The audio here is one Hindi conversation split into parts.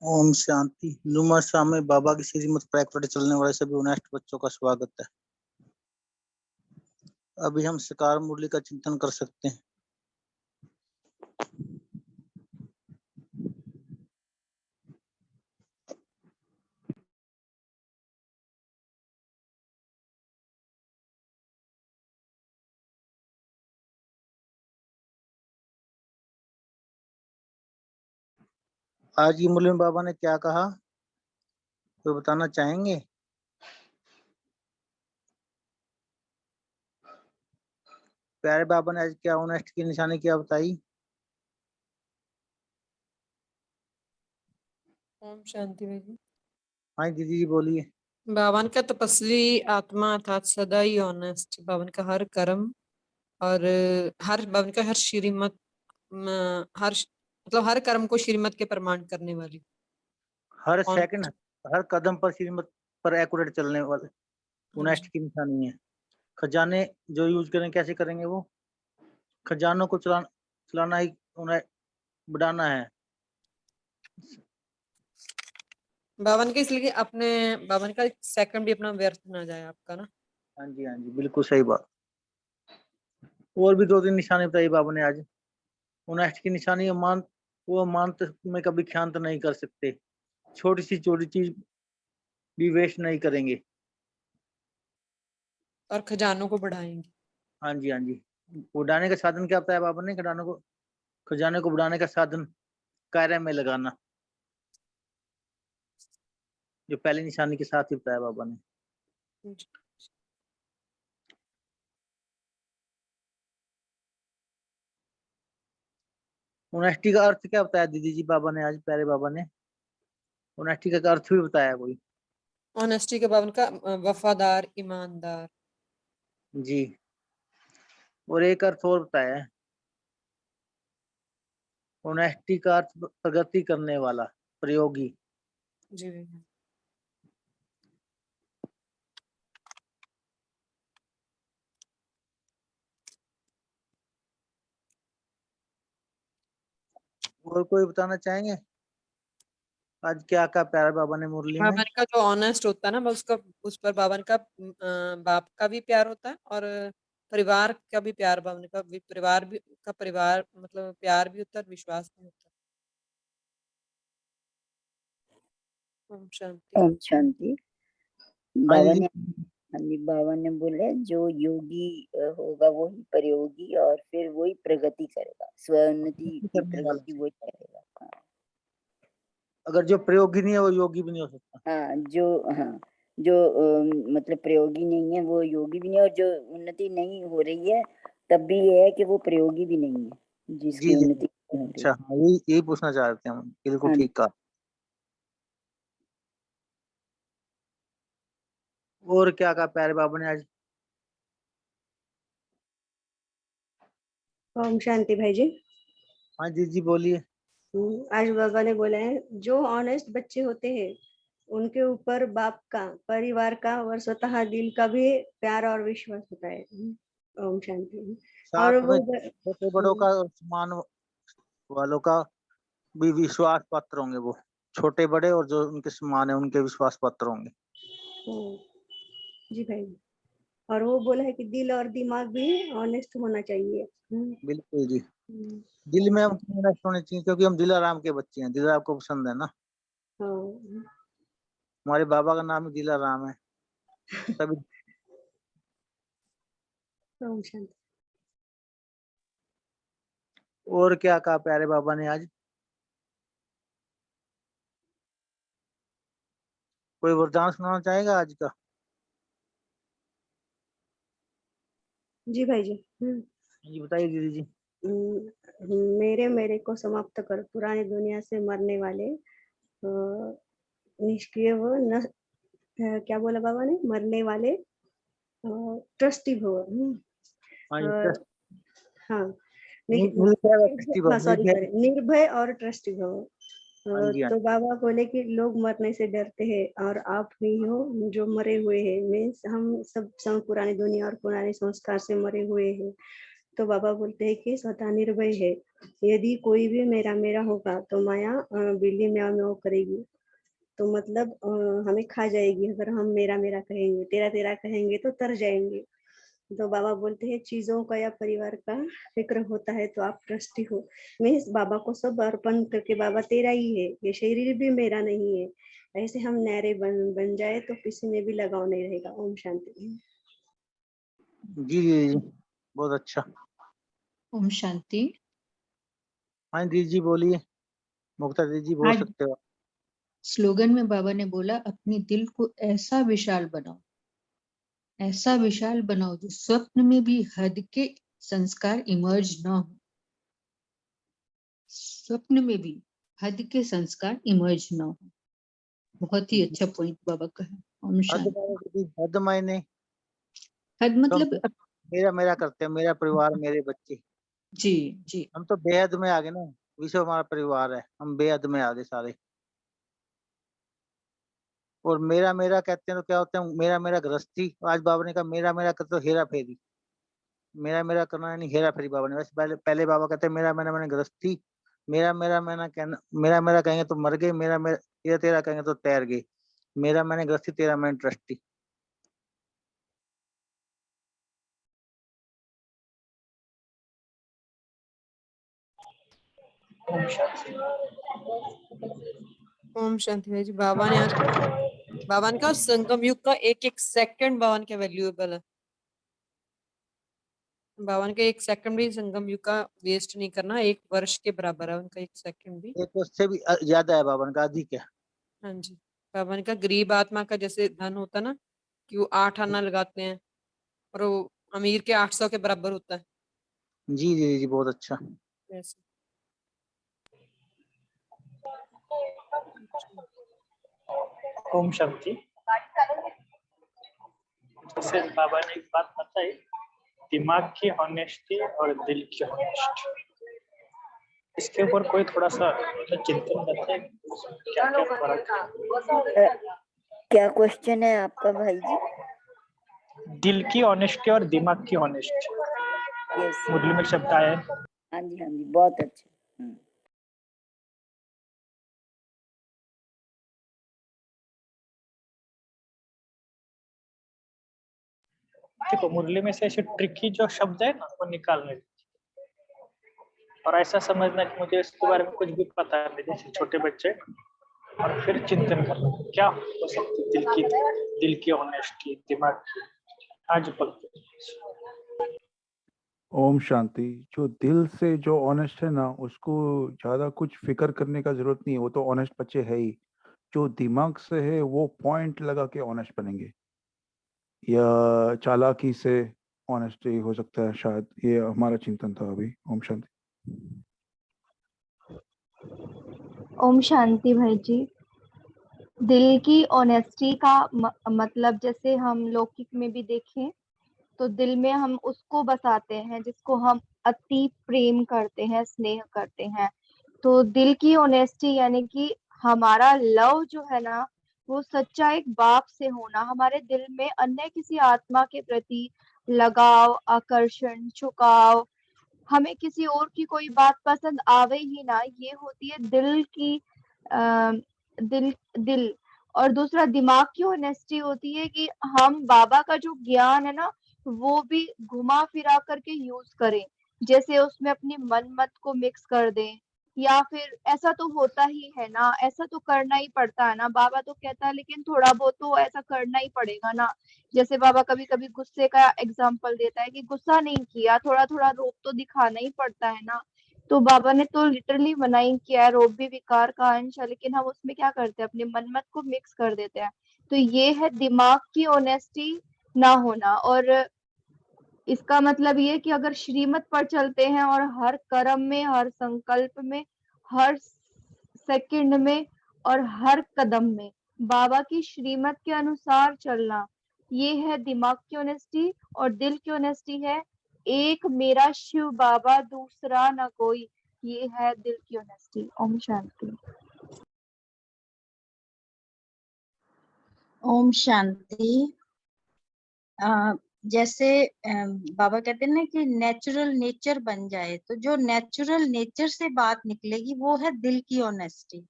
ओम शांति। नुमा शाह में बाबा की श्रीमत पर एक चलने वाले सभी 19 बच्चों का स्वागत है। अभी हम साकार मुरली का चिंतन कर सकते हैं। आज की मुरली में बाबा ने क्या कहा, तो बताना चाहेंगे? प्यारे बाबा ने आज क्या 19 की निशानी क्या बताई? ओम शांति भाई। हाँ दीदी जी बोलिए। बावन का तपस्वी आत्मा अर्थात सदा ही ऑनेस्ट, बावन का हर कर्म और बावन का हर श्रीमत मतलब हर कर्म को श्रीमत के प्रमाण करने वाली, हर कौन? सेकंड हर कदम पर श्रीमत पर एक्यूरेट चलने वाले 19 की निशानी है। खजाने जो यूज करें कैसे करेंगे? वो खजानों को चलाना ही उन्हें बढ़ाना है। बावन के इसलिए अपने बावन का सेकंड भी अपना व्यर्थ ना जाए आपका ना। हाँ जी बिल्कुल सही बात। और भी 2-3 निशानी बताई बाबा ने आज। 19 की निशानी वो मानत में कभी क्षांत नहीं कर सकते। छोटी चीज भी वेस्ट नहीं करेंगे। और खजानों को बढ़ाएंगे। हाँ जी उड़ाने का साधन क्या बताया बाबा ने? खजाने को बढ़ाने का साधन कार्य में लगाना, जो पहली निशानी के साथ ही बताया बाबा ने। ऑनेस्टी का अर्थ क्या बताया दीदी जी बाबा ने आज? प्यारे बाबा ने ऑनेस्टी का अर्थ भी बताया कोई? ऑनेस्टी के बावन का वफादार, ईमानदार जी। और एक अर्थ और बताया है, ऑनेस्टी का अर्थ प्रगति करने वाला, प्रयोगी। जी। और कोई बताना चाहेंगे आज क्या प्यारे बाबा ने मुरली में? बावन का जो ऑनेस्ट होता है ना, उसका उस पर बावन का बाप का भी प्यार होता है और परिवार का भी प्यार, बावन का भी परिवार मतलब प्यार भी होता है और विश्वास भी होता है। ओम शांति। ओम शांति। हाँ बाबा जी ने बाबा ने बोले जो योगी होगा वही प्रयोगी और फिर वही प्रगति करेगा, स्वोन्नति की करने वाला। प्रगति वही करेगा। हाँ। अगर जो प्रयोगी नहीं है वो योगी भी नहीं हो सकता। हाँ जो मतलब प्रयोगी नहीं है वो योगी भी नहीं, और जो उन्नति नहीं हो रही है तब भी ये है कि वो प्रयोगी भी नहीं है जिसकी जी उन्नति हो रही अच्छा, है। हाँ यही पूछना चाह रहे थे हम। बिल्कुल हाँ। ठीक कहा। और क्या कहा प्यारे बाबा ने आज? ओम शांति भाई जी। हाँ जी बोलिए। आज बाबा ने बोला है जो ऑनेस्ट बच्चे होते हैं उनके ऊपर बाप का, परिवार का और स्वतः दिल का भी प्यार और विश्वास होता है। ओम शांति। और साथ में छोटे बड़ों का और समान वालों का भी विश्वास पात्र होंगे। वो छोटे बड़े और जो उनके समान है उनके विश्वास पात्र होंगे। जी भाई। और वो बोला है कि दिल और दिमाग भी ऑनेस्ट होना चाहिए। बिल्कुल जी। दिल में हम ऑनेस्ट होने चाहिए क्योंकि हम दिलाराम के बच्चे हैं। दिलाराम को पसंद है ना। हमारे बाबा का नाम ही दिलाराम है तभी। ओम शांति। और क्या कहा प्यारे बाबा ने आज? कोई वरदान सुनाना चाहेगा आज का? जी भाई जी। जी बताइए दीदी जी। मेरे को समाप्त कर, पुरानी दुनिया से मरने वाले निष्क्रिय वो न, क्या बोला बाबा ने? मरने वाले ट्रस्टी भव। हाँ जी हाँ सॉरी निर्भय। निर्भय और ट्रस्टी भव। हाँ जी तो बाबा बोले कि लोग मरने से डरते हैं और आप ही हो जो मरे हुए हैं। मीन्स हम सब पुरानी दुनिया और पुराने संस्कार से मरे हुए हैं। तो बाबा बोलते हैं कि स्वतः निर्भय है, यदि कोई भी मेरा मेरा होगा तो माया बिल्ली म्याऊ म्याऊ करेगी, तो मतलब हमें खा जाएगी अगर हम मेरा मेरा कहेंगे, तेरा तेरा कहेंगे तो तर जाएंगे। तो बाबा बोलते हैं चीजों का या परिवार का फिक्र होता है तो आप ट्रस्टी हो। मैं इस बाबा को सब अर्पण करके बाबा तेरा ही है, ये शरीर भी मेरा नहीं है, ऐसे हम नारे बन जाए तो किसी में भी लगाव नहीं रहेगा। ओम शांति। जी जी जी, बहुत अच्छा। ओम शांति। हाँ दीदी जी बोलिए, मुक्ता दीदी जी बोल आज सकते हो। स्लोगन में बाबा ने बोला अपने दिल को ऐसा विशाल बनाओ, ऐसा विशाल बनाओ जो स्वप्न में भी हद के संस्कार इमर्ज ना हो, स्वप्न में भी हद के संस्कार इमर्ज ना हो। बहुत ही अच्छा पॉइंट बाबा का है। ओम हद शांति। मायने दीदी, हद मायने हद तो मतलब मेरा मेरा करते हैं, मेरा परिवार मेरे बच्चे, जी जी हम तो बेहद में आ गए ना, विश्व हमारा परिवार है, हम बेहद में आ गए सारे। और मेरा मेरा कहते हैं तो क्या होता है, मेरा मेरा गृहस्थी। आज बाबा ने कहा मेरा मेरा करते हो हेरा फेरी, मेरा मेरा करना यानी हेरा फेरी। बाबा ने वैसे पहले पहले बाबा कहते हैं मेरा मेरा मैंने गृहस्थी, मेरा मेरा मैंने कहना, मेरा मेरा कहेंगे तो मर गए, मेरा मेरा तेरा तेरा कहेंगे तो तैर गए, मेरा मैंने गृहस्थी, तेरा मैंने ट्रस्टी। ओम शांति भाई जी। बाबा ने कहा संगम युग का एक एक सेकंड बाबा के वैल्यूएबल है। बाबा ने कहा एक सेकंड भी संगम युग का वेस्ट नहीं करना, एक वर्ष के बराबर है उनका एक सेकंड भी। एक उससे भी ज्यादा है बाबा का, अधिक है। हाँ जी। बाबा ने कहा गरीब आत्मा का जैसे धन होता ना, कि वो 8 आना लगाते हैं और वो अमीर के 800 के बराबर होता है। जी जी जी, बहुत अच्छा। वैसे ओम शांति। जैसे बाबा ने एक बात बताई, दिमाग की ऑनेस्टी और दिल की ऑनेस्टी, इसके ऊपर कोई थोड़ा सा चिंतन बताए, क्या क्या फर्क है? क्या क्वेश्चन है आपका भाई जी? दिल की ऑनेस्टी और दिमाग की ऑनेस्टी, यस, मुरली में शब्द आया है। हाँ जी, बहुत अच्छा। देखो मुरली में से ऐसे ट्रिकी जो शब्द है ना, वो निकालने और ऐसा समझना कि मुझे इसके बारे में कुछ भी पता नहीं, जैसे छोटे बच्चे, और फिर चिंतन करना क्या हो सकती दिल की ऑनेस्टी, दिमाग की। आज ओम शांति। जो दिल से जो ऑनेस्ट है ना, उसको ज्यादा कुछ फिक्र करने का जरूरत नहीं है, वो तो ऑनेस्ट बच्चे है ही। जो दिमाग से है वो पॉइंट लगा के ऑनेस्ट बनेंगे, या चालाकी से ऑनेस्टी हो सकता है, शायद ये हमारा चिंतन था अभी। ओम शांति। ओम शांति भाई जी। दिल की ऑनेस्टी का मतलब जैसे हम लौकिक में भी देखें तो दिल में हम उसको बसाते हैं जिसको हम अति प्रेम करते हैं, स्नेह करते हैं। तो दिल की ऑनेस्टी यानी कि हमारा लव जो है ना, वो सच्चा एक बाप से होना, हमारे दिल में अन्य किसी आत्मा के प्रति लगाव, आकर्षण, झुकाव, हमें किसी और की कोई बात पसंद आवे ही ना, ये होती है दिल की दिल। और दूसरा दिमाग की ऑनेस्टी होती है कि हम बाबा का जो ज्ञान है ना, वो भी घुमा फिरा करके यूज करें, जैसे उसमें अपनी मन मत को मिक्स कर दें, या फिर ऐसा तो होता ही है ना, ऐसा तो करना ही पड़ता है ना, बाबा तो कहता है लेकिन थोड़ा बहुत तो ऐसा करना ही पड़ेगा ना। जैसे बाबा कभी कभी गुस्से का एग्जाम्पल देता है कि गुस्सा नहीं किया, थोड़ा थोड़ा रोब तो दिखाना ही पड़ता है ना। तो बाबा ने तो लिटरली मना ही किया है, रोब भी विकार का अंश है, लेकिन हम उसमें क्या करते हैं, अपने मनमत को मिक्स कर देते हैं। तो ये है दिमाग की ऑनेस्टी ना होना। और इसका मतलब ये कि अगर श्रीमत पर चलते हैं और हर कर्म में, हर संकल्प में, हर सेकंड में और हर कदम में बाबा की श्रीमत के अनुसार चलना, ये है दिमाग की ऑनेस्टी। और दिल की ऑनेस्टी है एक मेरा शिव बाबा, दूसरा ना कोई, ये है दिल की ऑनेस्टी। ओम शांति। ओम शांति। जैसे बाबा कहते हैं ना कि नेचुरल नेचर बन जाए, तो जो नेचुरल नेचर से बात निकलेगी वो है दिल की ऑनेस्टी,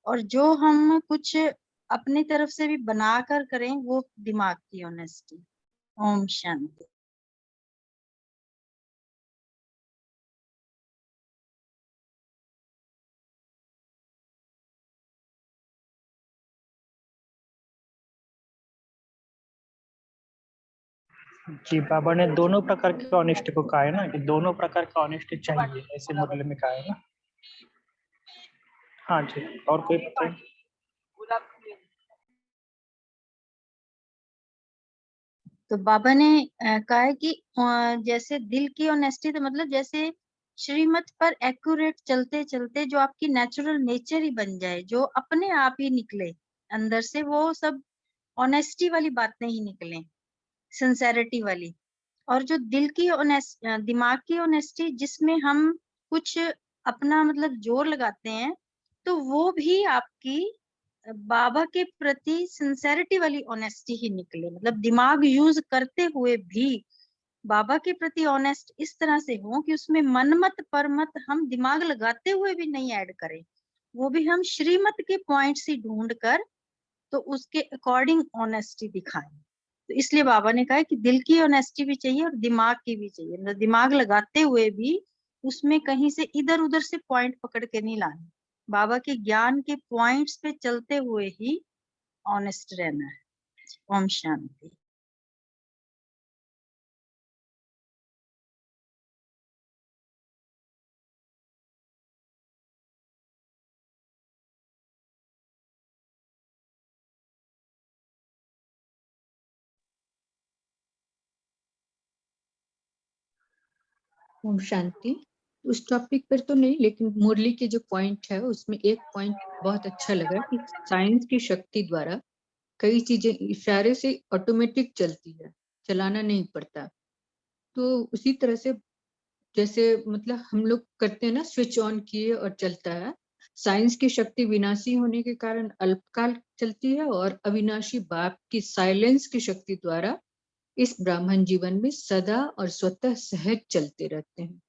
और जो हम कुछ अपनी तरफ से भी बनाकर करें वो दिमाग की ऑनेस्टी। ओम शांति। जी, बाबा ने दोनों प्रकार की ऑनेस्टी को कहा है ना, कि दोनों प्रकार का ऑनेस्टी चाहिए, ऐसे मुरली में कहा है ना। हाँ जी, और कोई बताइए। तो बाबा ने कहा है कि जैसे दिल की ऑनेस्टी, तो मतलब जैसे श्रीमत पर एक्यूरेट चलते चलते जो आपकी नेचुरल नेचर ही बन जाए, जो अपने आप ही निकले अंदर से, वो सब ऑनेस्टी वाली बातें ही निकले, सिंसेरिटी वाली। और जो दिल की दिमाग की ऑनेस्टी, जिसमें हम कुछ अपना मतलब जोर लगाते हैं, तो वो भी आपकी बाबा के प्रति सिंसेरिटी वाली ऑनेस्टी ही निकले। मतलब दिमाग यूज करते हुए भी बाबा के प्रति ऑनेस्ट इस तरह से हो कि उसमें मनमत परमत हम दिमाग लगाते हुए भी नहीं ऐड करें, वो भी हम श्रीमत के पॉइंट्स ही ढूंढ कर तो उसके अकॉर्डिंग ऑनेस्टी दिखाएं। तो इसलिए बाबा ने कहा है कि दिल की ऑनेस्टी भी चाहिए और दिमाग की भी चाहिए। मतलब दिमाग लगाते हुए भी उसमें कहीं से इधर उधर से पॉइंट पकड़ के नहीं लाने, बाबा के ज्ञान के पॉइंट्स पे चलते हुए ही ऑनेस्ट रहना है। ओम शांति। ओम शांति। उस टॉपिक पर तो नहीं, लेकिन मुरली के जो पॉइंट है उसमें एक पॉइंट बहुत अच्छा लगा कि साइंस की शक्ति द्वारा कई चीजें इशारे से ऑटोमेटिक चलती है, चलाना नहीं पड़ता। तो उसी तरह से जैसे मतलब हम लोग करते हैं ना, स्विच ऑन किए और चलता है। साइंस की शक्ति विनाशी होने के कारण अल्पकाल चलती है, और अविनाशी बाप की साइलेंस की शक्ति द्वारा इस ब्राह्मण जीवन में सदा और स्वतः सहज चलते रहते हैं।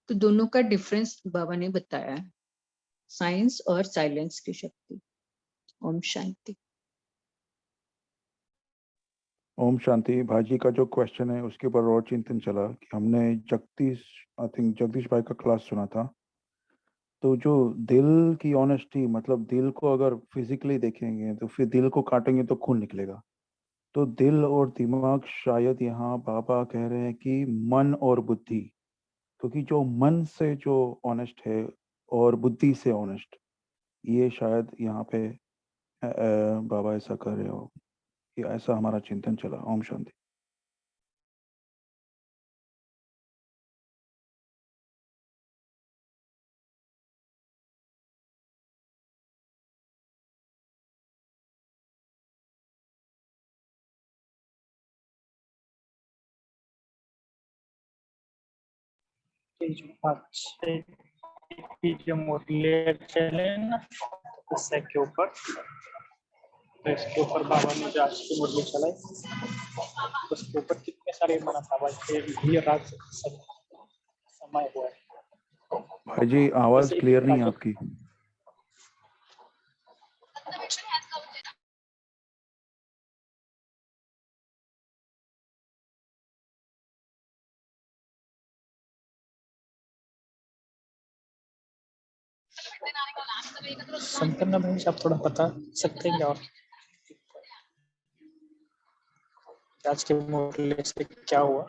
तो दोनों का डिफरेंस बाबा ने बताया है, साइंस और साइलेंस की शक्ति। ओम शांति। ओम शांति। भाजी का जो क्वेश्चन है उसके ऊपर और चिंतन चला कि हमने जगदीश भाई का क्लास सुना था। तो जो दिल की ऑनेस्टी, मतलब दिल को अगर फिजिकली देखेंगे तो फिर दिल को काटेंगे तो खून निकलेगा। तो दिल और दिमाग, शायद यहाँ बाबा कह रहे हैं कि मन और बुद्धि, क्योंकि जो मन से जो ऑनेस्ट है और बुद्धि से ऑनेस्ट, ये शायद यहाँ पे बाबा ऐसा कर रहे हो। ये ऐसा हमारा चिंतन चला। ओम शांति। ये जो अच्छे की जो मुरली चले ना किस्से के ऊपर, तो इसके ऊपर बाबा ने जो आज की मुरली चलाई उसके ऊपर कितने सारे मनसावा भी रात समय हुआ है। भाई आवाज जैसे क्लियर नहीं है राजू आपकी। संपन्न भाई आप थोड़ा बता सकते हैं क्या, और आज के मुरली से क्या हुआ?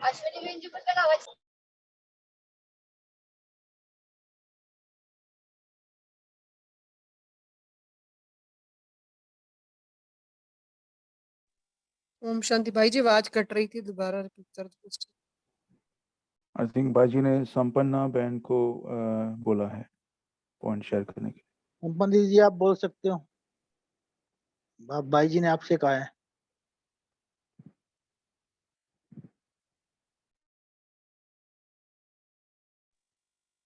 ओम शांति। भाई जी आवाज कट रही थी, दोबारा रिपीट कर दो। आई थिंक बाजी ने संपन्ना बहन को बोला है पॉइंट शेयर करने के लिए। पंडित जी आप बोल सकते हो, भाई जी ने आपसे कहा है।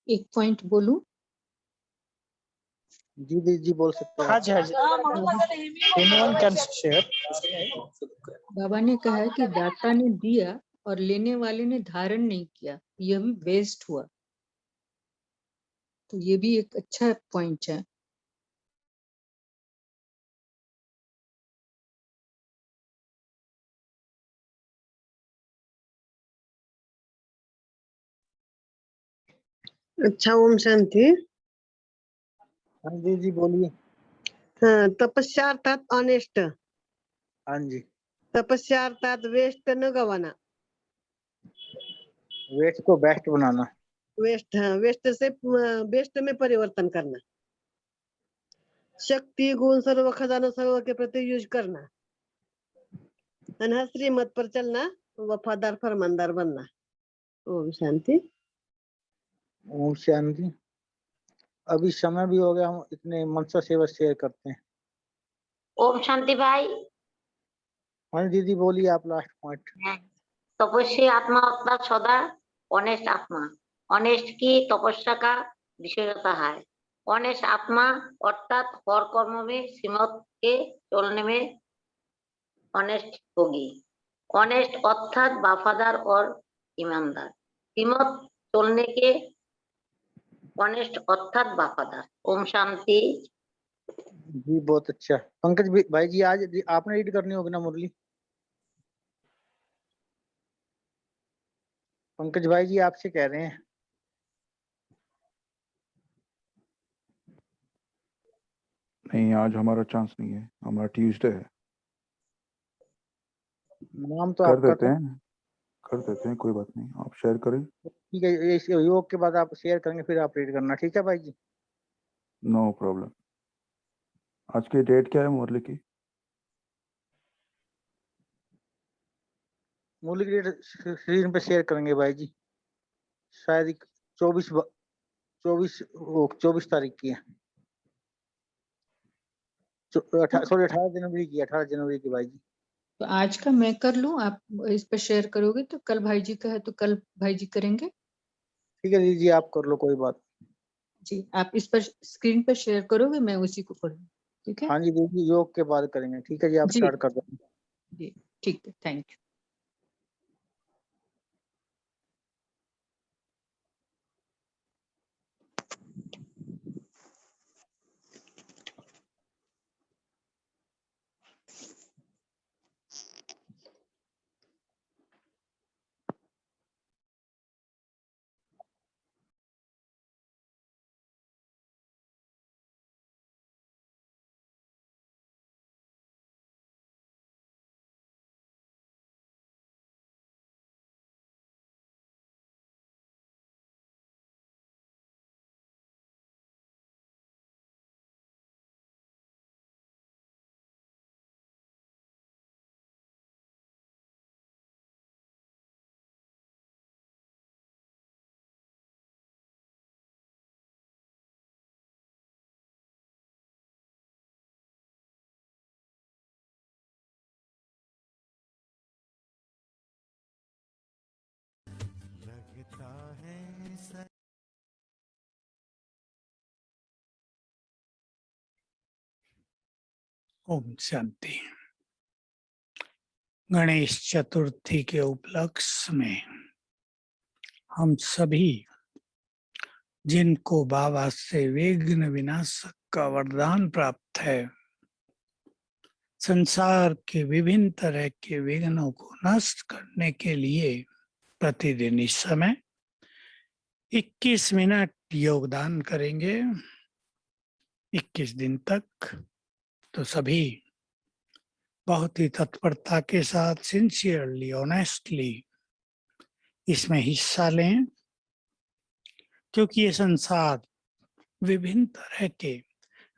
एक पॉइंट बोलूं? जी जी बोल सकते हो हाँ आप। जी, हाँ जी। Anyone can share. बाबा ने कहा है कि दाता ने दिया और लेने वाले ने धारण नहीं किया, यह भी वेस्ट हुआ। तो ये भी एक अच्छा पॉइंट है। अच्छा, ओम शांति। हाँ जी बोलिए। हाँ, तपस्या अर्थात ऑनेस्ट, हाँ जी, तपस्या अर्थात वेस्ट न गवाना, वेस्ट को बेस्ट बनाना। वेस्ट, हाँ, वेस्ट से बेस्ट में परिवर्तन करना, शक्ति गुण सर्व खजाना सर्व के प्रति यूज करना, श्रीमत पर चलना, वफादार फरमानदार बनना। ओम शांति। ओम शांति। अभी समय भी हो गया, हम इतने मनसा सेवा शेयर करते हैं। ओम शांति भाई। हाँ दीदी बोलिए आप लास्ट पॉइंट। तपस्वी आत्मा अर्थात सदा ऑनेस्ट आत्मा, ऑनेस्ट की तपस्या का विशेषता है। ऑनेस्ट आत्मा अर्थात हर कर्म में श्रीमत के चलने में ऑनेस्ट होगी। ऑनेस्ट अर्थात वफादार और ईमानदार, श्रीमत चलने के ऑनेस्ट अर्थात वफादार। ओम शांति। जी बहुत अच्छा। पंकज भाई जी आज आपने रीड करनी होगी ना मुरली। पंकज भाई जी आपसे कह रहे हैं। नहीं, आज हमारा चांस नहीं है, हमारा ट्यूसडे है। नाम तो कर आपका देते हैं, कोई बात नहीं, आप शेयर करें। ठीक है, इस योग के बाद आप शेयर करेंगे, फिर आप रीड करना, ठीक है भाई जी। No problem. आज की डेट क्या है मुरली की? मुरली की डेट स्क्रीन पे शेयर करेंगे भाई जी। शायद 24 तारीख की है। सॉरी 18 जनवरी की, 18 जनवरी की भाई जी। तो आज का मैं कर लूं, आप इस पर शेयर करोगे तो कल भाई जी का है तो कल भाई जी करेंगे। ठीक है दीदी आप कर लो, कोई बात। जी, आप इस पर स्क्रीन पर शेयर करोगे, मैं उसी को पढ़ूंगी, ठीक है? हाँ जी दीदी योग के बाद करेंगे, ठीक है जी, आप जी स्टार्ट कर दो। जी ठीक है, थैंक यू। ओम शांति। गणेश चतुर्थी के उपलक्ष्य में हम सभी जिनको बाबा से विघ्न विनाशक का वरदान प्राप्त है, संसार के विभिन्न तरह के विघ्नों को नष्ट करने के लिए प्रतिदिन इस समय 21 मिनट योगदान करेंगे 21 दिन तक। तो सभी बहुत ही तत्परता के साथ, सिंसियरली, ऑनेस्टली इसमें हिस्सा लें, क्योंकि ये संसार विभिन्न तरह के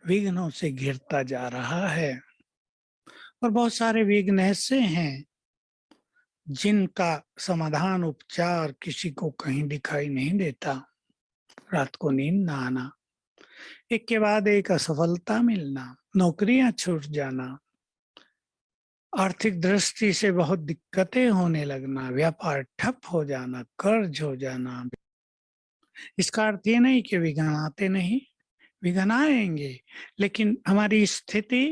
विघ्नों से घिरता जा रहा है और बहुत सारे विघ्न ऐसे हैं जिनका समाधान, उपचार किसी को कहीं दिखाई नहीं देता। रात को नींद ना आना, एक के बाद एक असफलता मिलना, नौकरियां छूट जाना, आर्थिक दृष्टि से बहुत दिक्कतें होने लगना, व्यापार ठप हो जाना, कर्ज हो जाना। इसका अर्थ ये नहीं कि विघ्न आते नहीं, विघ्न आएंगे, लेकिन हमारी स्थिति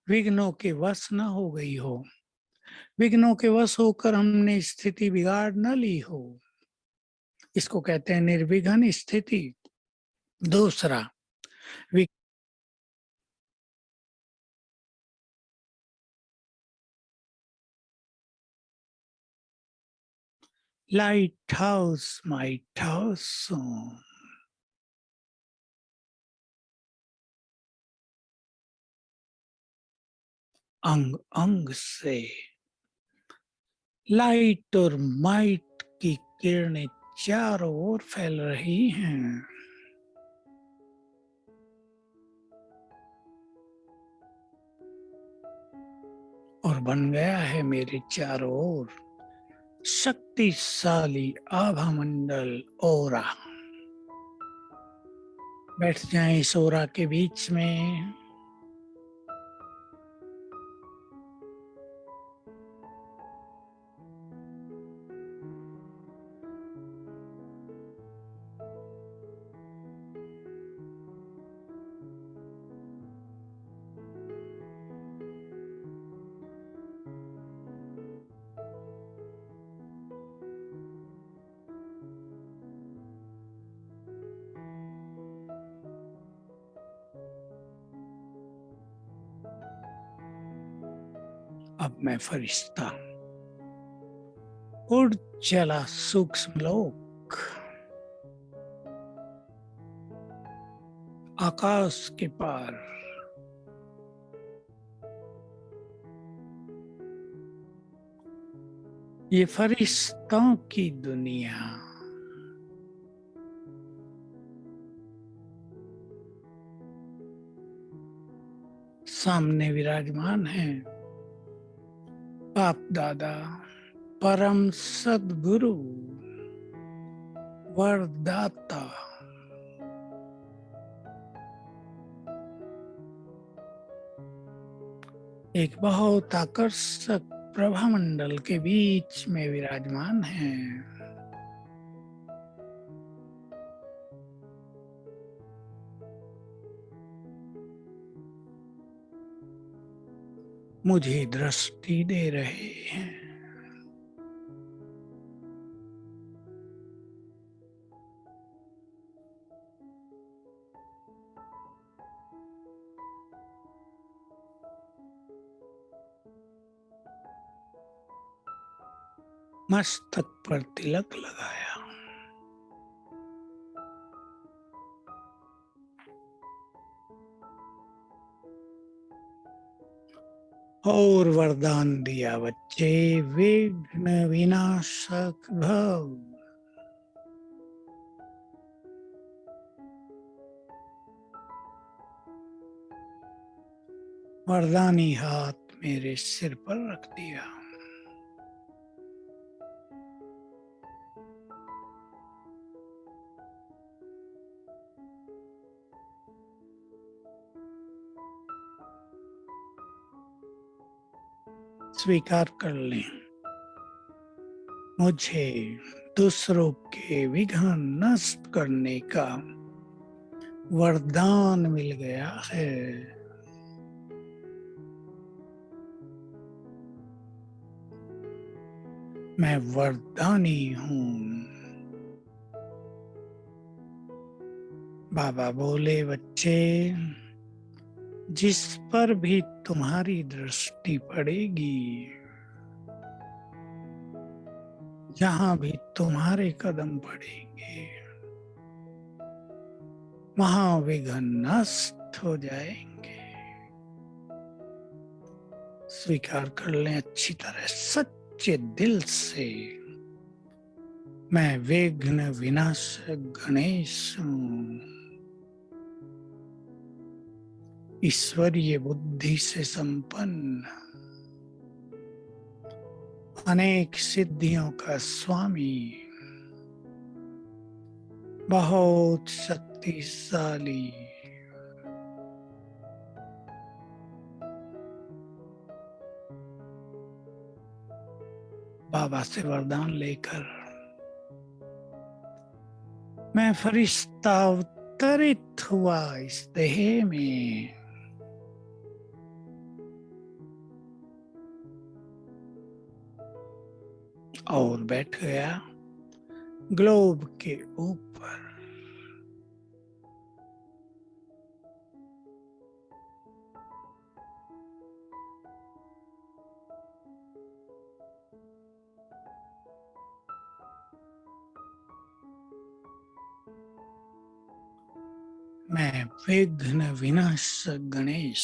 विघ्नों के वश न हो गई हो, विघ्नों के वश होकर हमने स्थिति बिगाड़ न ली हो, इसको कहते हैं निर्विघ्न स्थिति। दूसरा, लाइट हाउस माइट हाउस, अंग अंग से लाइट और माइट की किरणें चारों ओर फैल रही हैं। और बन गया है मेरे चारों ओर शक्तिशाली आभा मंडल ओरा। बैठ जाएं इस ओरा के बीच में। अब मैं फरिश्ता उड़ चला सूक्ष्म लोक, आकाश के पार। ये फरिश्तों की दुनिया, सामने विराजमान है बाप दादा परम सद्गुरु वरदाता। एक बहुत आकर्षक प्रभा मंडल के बीच में विराजमान है। मुझे दृष्टि दे रहे हैं। मस्तक पर तिलक लगाया, और वरदान दिया, बच्चे विघ्न विनाशक भव। वरदानी हाथ मेरे सिर पर रख दिया। स्वीकार कर लें, मुझे दूसरों के विघ्न नष्ट करने का वरदान मिल गया है। मैं वरदानी हूँ। बाबा बोले, बच्चे जिस पर भी तुम्हारी दृष्टि पड़ेगी, जहां भी तुम्हारे कदम पड़ेंगे, वहां विघ्न नष्ट हो जाएंगे। स्वीकार कर लें अच्छी तरह, सच्चे दिल से, मैं विघ्न विनाशक गणेश हूँ। ईश्वरीय बुद्धि से संपन्न, अनेक सिद्धियों का स्वामी, बहुत शक्तिशाली, बाबा से वरदान लेकर मैं फरिश्ता अवतरित हुआ इस देह में। और बैठ गया ग्लोब के ऊपर। मैं विघ्न विनाशक गणेश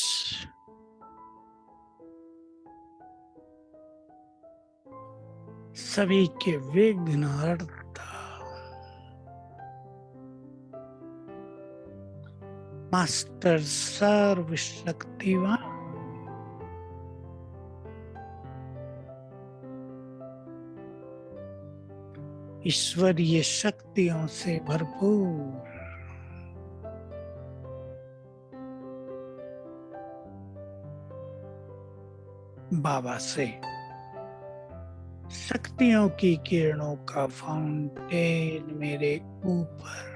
सभी के विघ्न हरता मास्टर सर्वशक्तिवान ईश्वरीय शक्तियों से भरपूर बाबा से शक्तियों की किरणों का फाउंटेन मेरे ऊपर।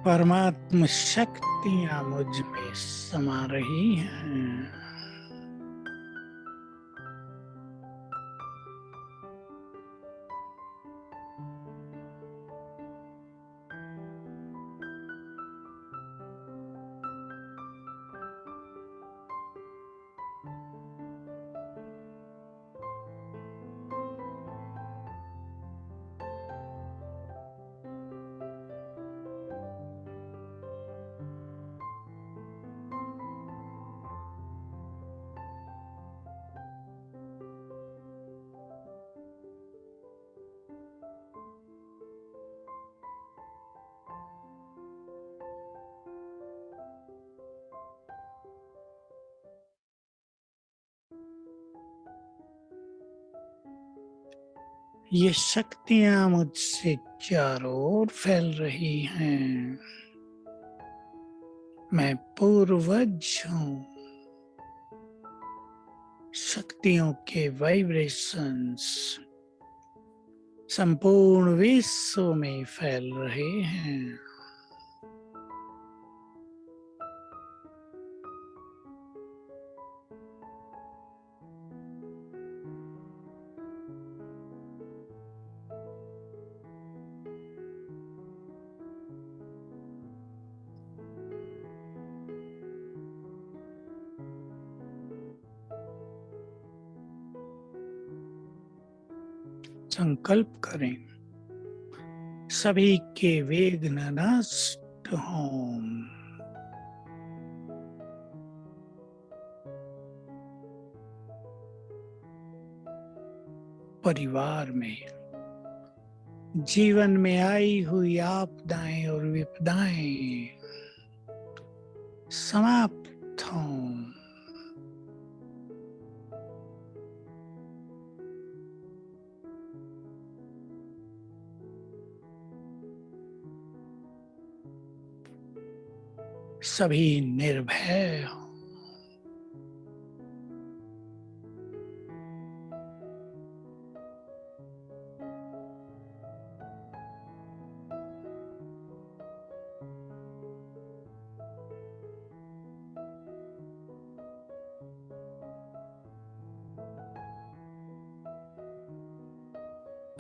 परमात्म शक्तियां मुझ में समा रही हैं। ये शक्तियां मुझसे चारों ओर फैल रही हैं। मैं पूर्वज हूँ। शक्तियों के वाइब्रेशंस संपूर्ण विश्व में फैल रहे हैं। संकल्प करें सभी के विघ्न नष्ट हों। परिवार में जीवन में आई हुई आपदाएं और विपदाएं समाप्त हों। सभी निर्भय हो।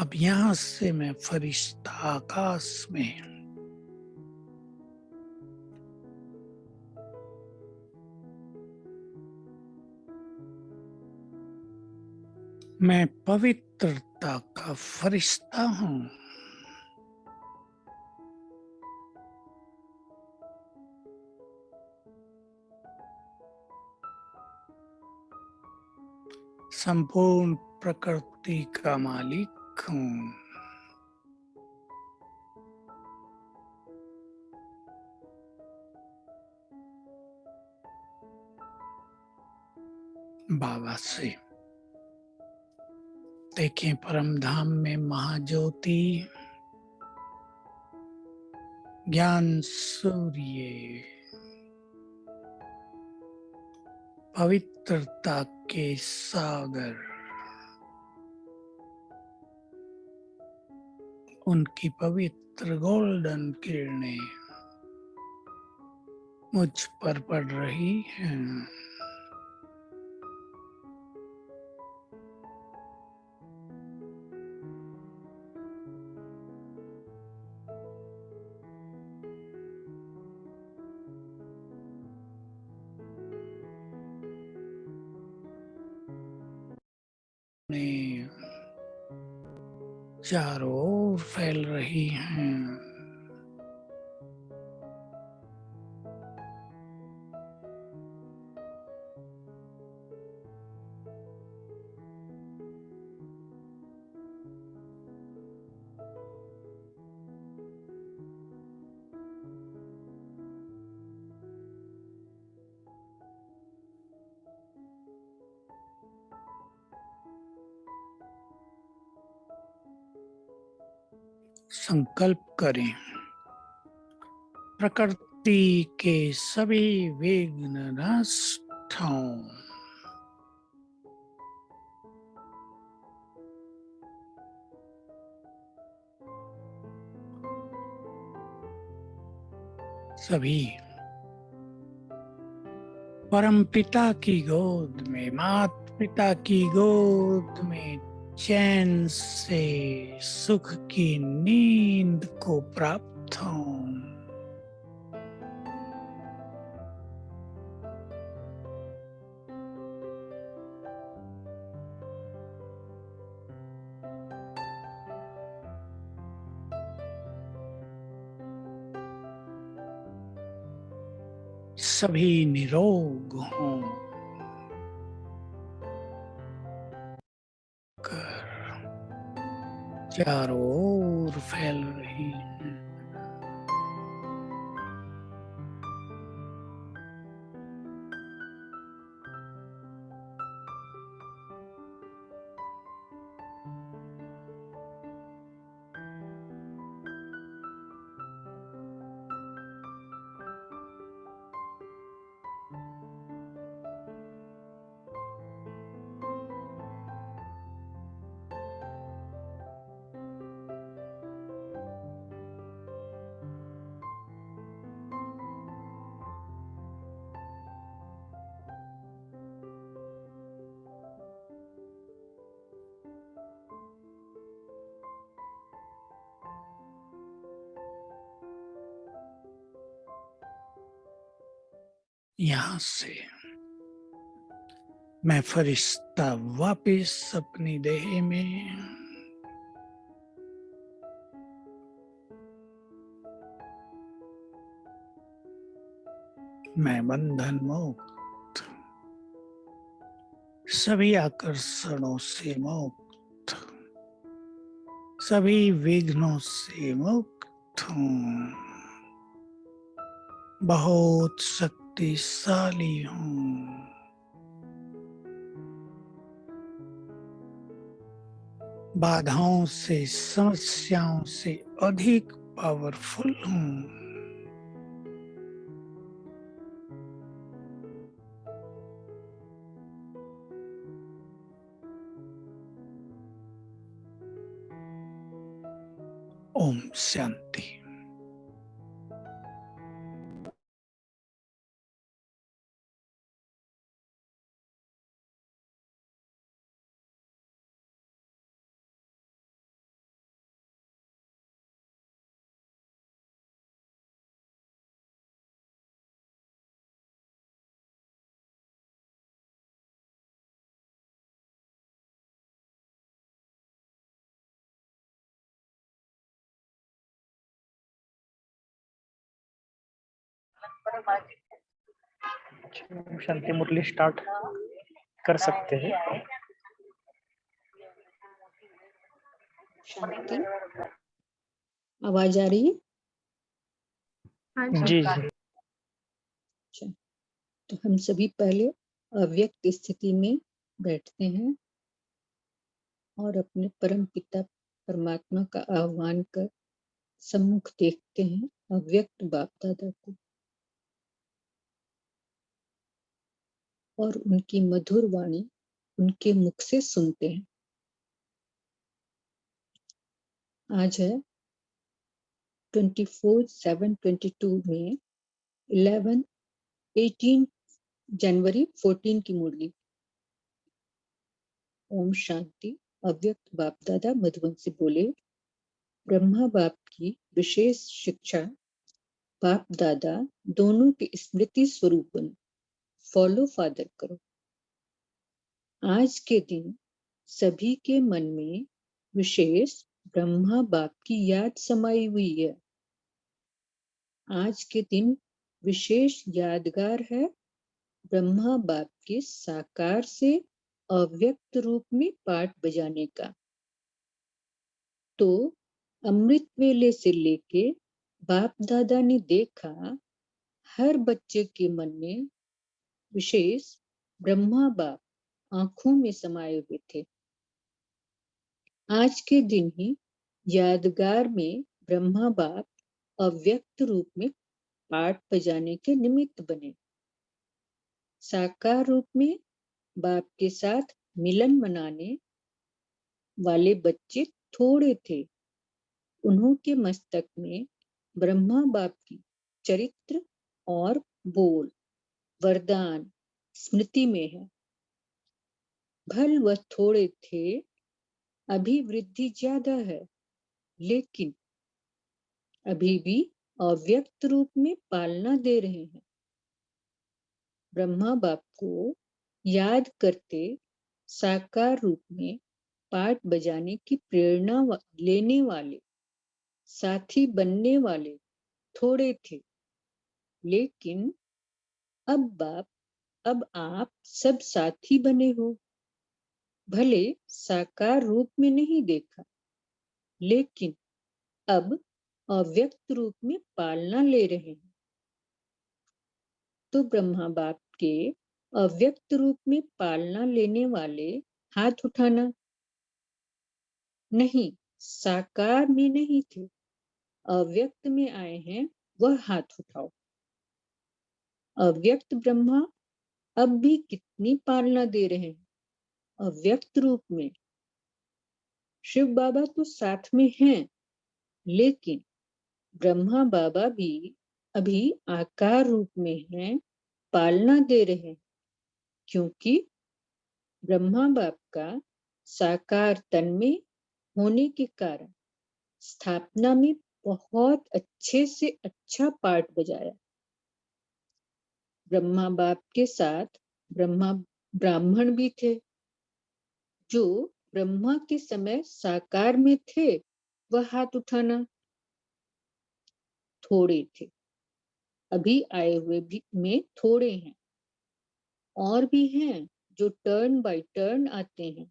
अब यहां से मैं फरिश्ता आकाश में मैं पवित्रता का फरिश्ता हूं। संपूर्ण प्रकृति का मालिक हूं। बाबा से। देखें परम धाम में महाज्योति, ज्ञान सूर्य, पवित्रता के सागर, उनकी पवित्र गोल्डन किरणें मुझ पर पड़ रही हैं। चारों ओर फैल रही हैं। संकल्प करें, प्रकृति के सभी विघ्न नष्ट हों। सभी परम पिता की गोद में, मात पिता की गोद में चैन से सुख की नींद को प्राप्त हों। सभी निरोग हों। चारों ओर फैल रही हैं। यहाँ से मैं फरिश्ता वापिस अपनी देह में, मैं बंधन मुक्त, सभी आकर्षणों से मुक्त, सभी विघ्नों से मुक्त हूँ, बहुत शक्तिशाली हूँ। बाधाओं से, समस्याओं से अधिक पावरफुल हूँ। ओम शांति। शांति मुरली स्टार्ट कर सकते हैं। शांति, आवाज आ रही है? जी जी। अच्छा, तो हम सभी पहले अव्यक्त स्थिति में बैठते हैं और अपने परम पिता परमात्मा का आह्वान कर सम्मुख देखते हैं अव्यक्त बाप दादा को और उनकी मधुर वाणी उनके मुख से सुनते हैं। आज है 24/7/22 में 18 जनवरी 14 की मुरली। ओम शांति। अव्यक्त बाप दादा मधुबन से बोले, ब्रह्मा बाप की विशेष शिक्षा बाप दादा दोनों के स्मृति स्वरूप बनो, फॉलो फादर करो। आज के दिन सभी के मन में विशेष ब्रह्मा बाप की याद समाई हुई है। आज के दिन विशेष यादगार है ब्रह्मा बाप के साकार से अव्यक्त रूप में पाठ बजाने का। तो अमृत वेले से लेके बाप दादा ने देखा हर बच्चे के मन में विशेष ब्रह्मा बाप आंखों में समाये हुए थे। आज के दिन ही यादगार में ब्रह्मा बाप अव्यक्त रूप में पाठ बजाने के निमित्त बने। साकार रूप में बाप के साथ मिलन मनाने वाले बच्चे थोड़े थे। उन्हों के मस्तक में ब्रह्मा बाप की चरित्र और बोल वरदान स्मृति में है। भल वह थोड़े थे, अभी वृद्धि ज्यादा है, लेकिन अभी भी अव्यक्त रूप में पालना दे रहे हैं। ब्रह्मा बाप को याद करते साकार रूप में पाठ बजाने की प्रेरणा लेने वाले साथी बनने वाले थोड़े थे, लेकिन अब आप सब साथी बने हो। भले साकार रूप में नहीं देखा, लेकिन अब अव्यक्त रूप में पालना ले रहे हैं। तो ब्रह्मा बाप के अव्यक्त रूप में पालना लेने वाले हाथ उठाना। नहीं, साकार में नहीं थे, अव्यक्त में आए हैं, वह हाथ उठाओ। अव्यक्त ब्रह्मा अब भी कितनी पालना दे रहे हैं अव्यक्त रूप में। शिव बाबा तो साथ में हैं, लेकिन ब्रह्मा बाबा भी अभी आकार रूप में हैं, पालना दे रहे हैं, क्योंकि ब्रह्मा बाप का साकार तन में होने के कारण स्थापना में बहुत अच्छे से अच्छा पाठ बजाया। ब्रह्मा बाप के साथ ब्राह्मण भी थे, जो ब्रह्मा के समय साकार में थे, वह हाथ उठाना। थोड़े थे, अभी आए हुए भी में थोड़े हैं, और भी हैं जो टर्न बाय टर्न आते हैं।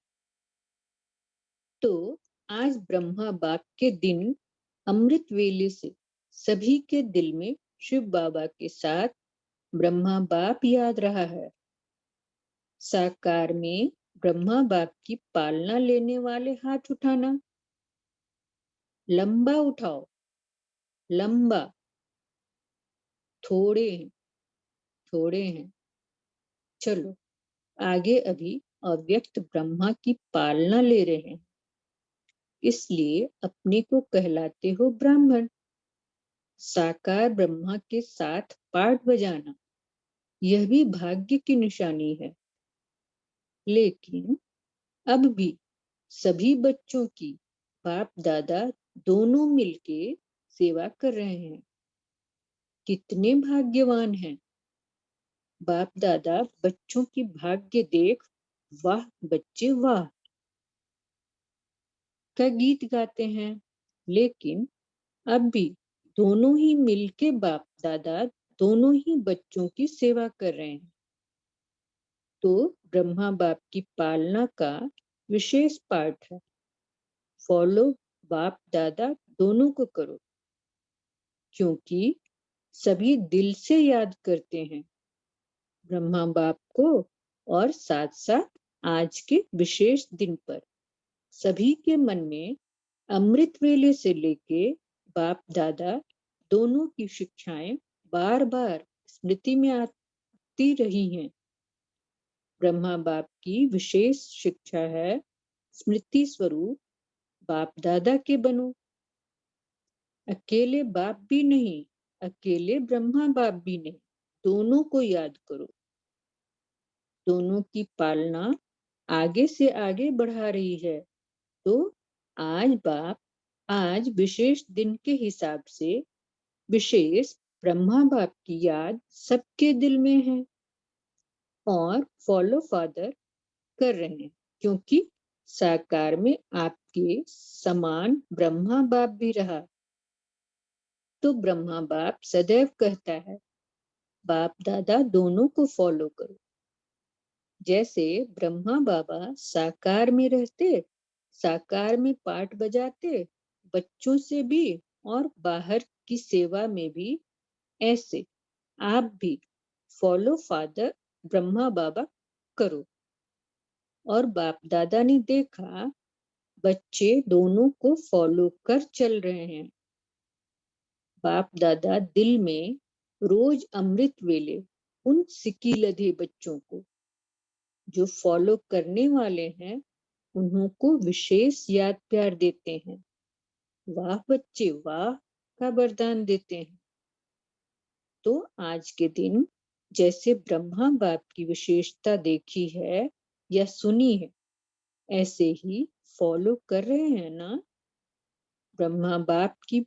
तो आज ब्रह्मा बाप के दिन अमृत वेले से सभी के दिल में शिव बाबा के साथ ब्रह्मा बाप याद रहा है। साकार में ब्रह्मा बाप की पालना लेने वाले हाथ उठाना। लंबा उठाओ, लंबा। थोड़े हैं। चलो आगे अभी अव्यक्त ब्रह्मा की पालना ले रहे हैं, इसलिए अपने को कहलाते हो ब्राह्मण। साकार ब्रह्मा के साथ पाठ बजाना, यह भी भाग्य की निशानी है। लेकिन अब भी सभी बच्चों की बाप दादा दोनों मिलके सेवा कर रहे हैं। कितने भाग्यवान हैं। बाप दादा बच्चों की भाग्य देख वाह बच्चे वाह का गीत गाते हैं, लेकिन अब भी दोनों ही मिलके बाप दादा दोनों ही बच्चों की सेवा कर रहे हैं। तो ब्रह्मा बाप की पालना का विशेष पाठ है। फॉलो बाप दादा दोनों को करो, क्योंकि सभी दिल से याद करते हैं ब्रह्मा बाप को और साथ साथ आज के विशेष दिन पर सभी के मन में अमृत वेले से लेके बाप दादा दोनों की शिक्षाएं बार बार स्मृति में आती रही हैं। ब्रह्मा बाप की विशेष शिक्षा है स्मृति स्वरूप बाप दादा के बनो। अकेले बाप भी नहीं, अकेले ब्रह्मा बाप भी नहीं, दोनों को याद करो। दोनों की पालना आगे से आगे बढ़ा रही है। तो आज बाप आज विशेष दिन के हिसाब से विशेष ब्रह्मा बाप की याद सबके दिल में है और फॉलो फादर कर रहे हैं, क्योंकि साकार में आपके समान ब्रह्मा बाप भी रहा। तो ब्रह्मा बाप सदैव कहता है बाप दादा दोनों को फॉलो करो। जैसे ब्रह्मा बाबा साकार में रहते, साकार में पाठ बजाते, बच्चों से भी और बाहर की सेवा में भी, ऐसे आप भी फॉलो फादर ब्रह्मा बाबा करो। और बाप दादा ने देखा बच्चे दोनों को फॉलो कर चल रहे हैं। बाप दादा दिल में रोज अमृत वेले उन सिक्की लधे बच्चों को जो फॉलो करने वाले हैं उन्हों को विशेष याद प्यार देते हैं। वाह बच्चे वाह का वरदान देते हैं। तो आज के दिन जैसे ब्रह्मा बाप की विशेषता देखी है या सुनी है, ऐसे ही फॉलो कर रहे हैं ना। ब्रह्मा बाप की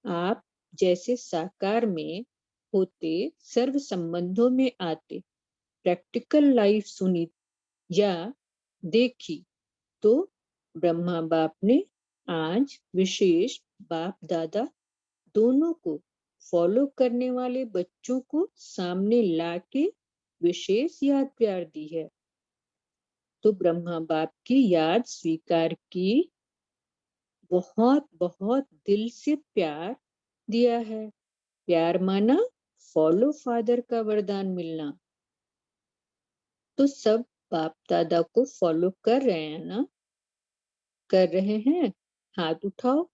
आप जैसे साकार में होते, सर्व संबंधों में आते, प्रैक्टिकल लाइफ सुनी या देखी, तो ब्रह्मा बाप ने आज विशेष बाप दादा दोनों को फॉलो करने वाले बच्चों को सामने लाके विशेष याद प्यार दी है। तो ब्रह्मा बाप की याद स्वीकार की, बहुत बहुत दिल से प्यार दिया है। प्यार माना फॉलो फादर का वरदान मिलना। तो सब बाप दादा को फॉलो कर रहे हैं ना? कर रहे हैं? हाथ उठाओ।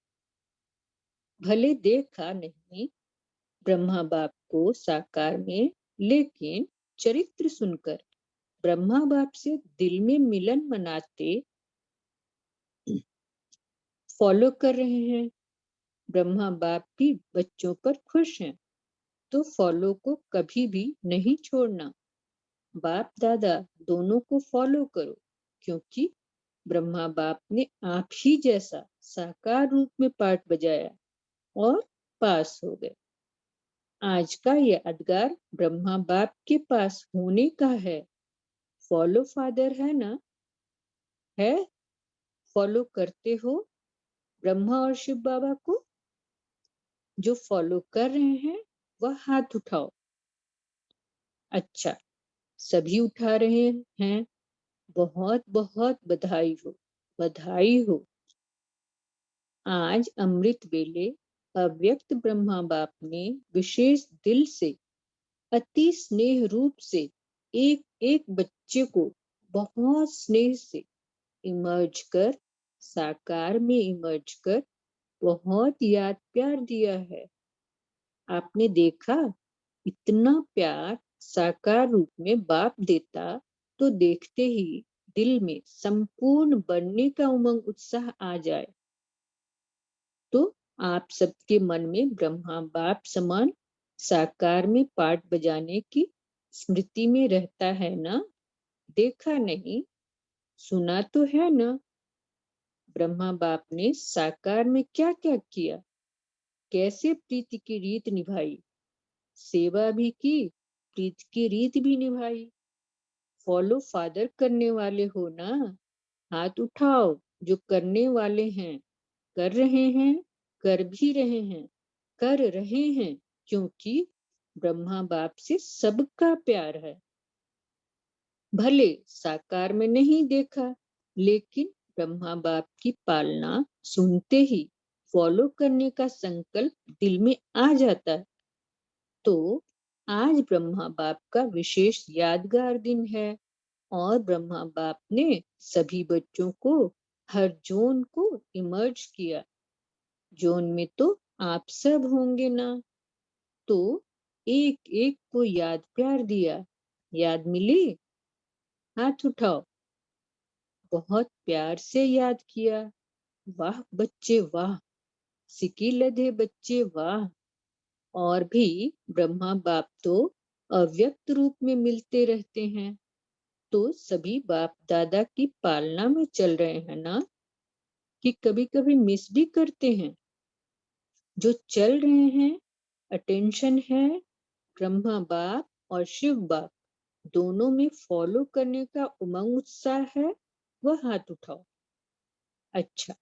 भले देखा नहीं ब्रह्मा बाप को साकार में, लेकिन चरित्र सुनकर ब्रह्मा बाप से दिल में मिलन मनाते फॉलो कर रहे हैं। ब्रह्मा बाप भी बच्चों पर खुश हैं, तो फॉलो को कभी भी नहीं छोड़ना। बाप दादा दोनों को फॉलो करो, क्योंकि ब्रह्मा बाप ने आप ही जैसा साकार रूप में पाठ बजाया और पास हो गए। आज का यादगार ब्रह्मा बाप के पास होने का है। फॉलो फादर है ना? है? फॉलो करते हो ब्रह्मा और शिव बाबा को? जो फॉलो कर रहे हैं वह हाथ उठाओ। अच्छा, सभी उठा रहे हैं। बहुत बहुत बधाई हो, बधाई हो। आज अमृत वेले अव्यक्त ब्रह्मा बाप ने विशेष दिल से, अति स्नेह रूप से एक एक बच्चे को बहुत स्नेह से इमर्ज कर, साकार में इमर्ज कर बहुत याद प्यार दिया है। आपने देखा इतना प्यार साकार रूप में बाप देता तो देखते ही दिल में संपूर्ण बनने का उमंग उत्साह आ जाए। तो आप सबके मन में ब्रह्मा बाप समान साकार में पाठ बजाने की स्मृति में रहता है ना? देखा नहीं, सुना तो है ना? ब्रह्मा बाप ने साकार में क्या क्या किया, कैसे प्रीति की रीत निभाई, सेवा भी की, प्रीति की रीत भी निभाई। फॉलो फादर करने वाले हो ना? हाथ उठाओ जो करने वाले हैं, कर रहे हैं, कर भी रहे हैं, कर रहे हैं, क्योंकि ब्रह्मा बाप से सबका प्यार है। भले साकार में नहीं देखा, लेकिन ब्रह्मा बाप की पालना सुनते ही फॉलो करने का संकल्प दिल में आ जाता है। तो आज ब्रह्मा बाप का विशेष यादगार दिन है। और ब्रह्मा बाप ने सभी बच्चों को हर जोन को इमर्ज किया। जोन में तो आप सब होंगे ना, तो एक एक को याद प्यार दिया। याद मिली? हाथ उठाओ। बहुत प्यार से याद किया। वाह बच्चे वाह, सिकी लधे बच्चे वाह। और भी ब्रह्मा बाप तो अव्यक्त रूप में मिलते रहते हैं, तो सभी बाप दादा की पालना में चल रहे हैं ना, कि कभी कभी मिस भी करते हैं। जो चल रहे हैं, अटेंशन है ब्रह्मा बाप और शिव बाप दोनों में फॉलो करने का उमंग उत्साह है, वह हाथ उठाओ। अच्छा,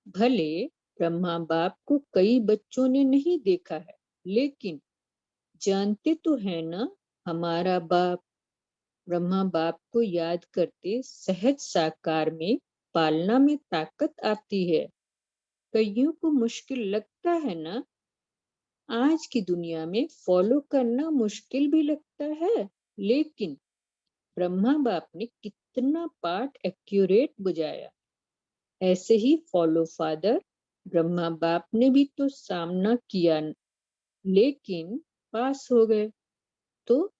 भले ब्रह्मा बाप को कई बच्चों ने नहीं देखा है, लेकिन जानते तो है ना हमारा बाप। ब्रह्मा बाप को याद करते सहज साकार में पालना में ताकत आती है। कईयों को मुश्किल लगता है ना, आज की दुनिया में फॉलो करना मुश्किल भी लगता है, लेकिन ब्रह्मा बाप ने कितना पाठ एक्यूरेट बुझाया। ऐसे ही फॉलो फादर ब्रह्मा बाप ने भी तो सामना किया, लेकिन पास हो गए। तो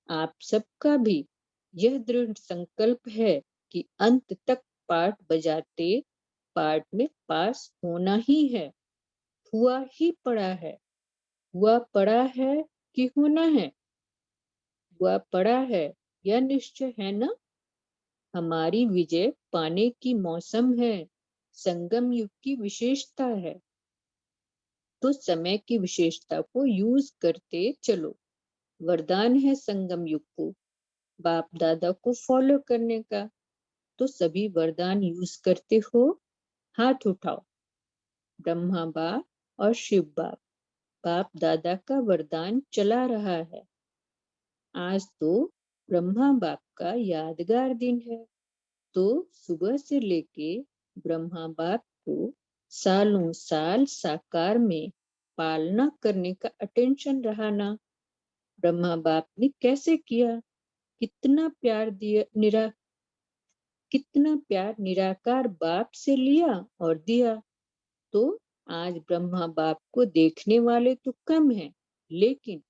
आप सबका भी यह दृढ़ संकल्प है कि अंत तक पाठ बजाते पाठ में पास होना ही है। हुआ ही पड़ा है। हुआ पड़ा है कि होना है? हुआ पड़ा है, यह निश्चय है ना। हमारी विजय पाने की मौसम है, संगम युग की विशेषता है। तो समय की विशेषता को यूज करते चलो। वरदान है संगम युग को बाप दादा को फॉलो करने का। तो सभी वरदान यूज करते हो? हाथ उठाओ। ब्रह्मा बाप और शिव बाप, बाप दादा का वरदान चला रहा है। आज तो ब्रह्मा बाप का यादगार दिन है, तो सुबह से लेके ब्रह्मा बाप को सालों साल साकार में पालना करने का अटेंशन रहा ना। ब्रह्मा बाप ने कैसे किया? कितना प्यार दिया, कितना प्यार निराकार बाप से लिया और दिया। तो आज ब्रह्मा बाप को देखने वाले तो कम हैं, लेकिन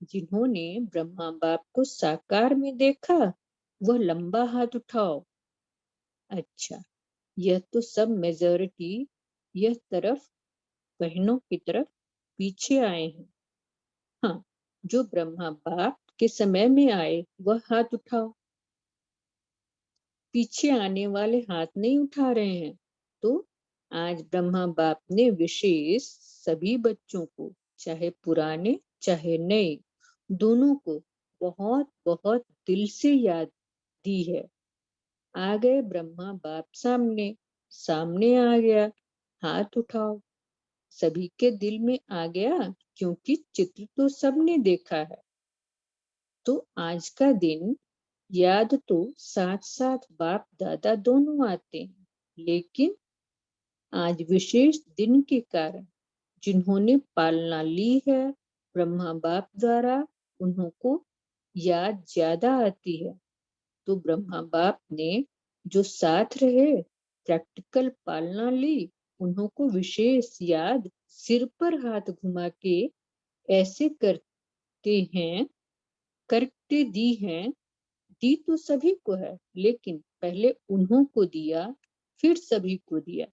जिन्होंने ब्रह्मा बाप को साकार में देखा, वह लंबा हाथ उठाओ। अच्छा, यह तो सब मेजॉरिटी यह तरफ बहनों की तरफ पीछे आए हैं। हाँ, जो ब्रह्मा बाप के समय में आए वह हाथ उठाओ। पीछे आने वाले हाथ नहीं उठा रहे हैं। तो आज ब्रह्मा बाप ने विशेष सभी बच्चों को, चाहे पुराने चाहे नए, दोनों को बहुत बहुत दिल से याद दी है। आ गए ब्रह्मा बाप सामने, सामने आ गया, हाथ उठाओ। सभी के दिल में आ गया, क्योंकि चित्र तो सबने देखा है। तो आज का दिन याद तो साथ साथ बाप दादा दोनों आते हैं, लेकिन आज विशेष दिन के कारण जिन्होंने पालना ली है ब्रह्मा बाप द्वारा, उन्हों को याद ज्यादा आती है। तो ब्रह्मा बाप ने जो साथ रहे, प्रैक्टिकल पालना ली, उन्हों को विशेष याद सिर पर हाथ घुमा के ऐसे करते हैं, करके दी हैं। दी तो सभी को है, लेकिन पहले उन्हों को दिया, फिर सभी को दिया।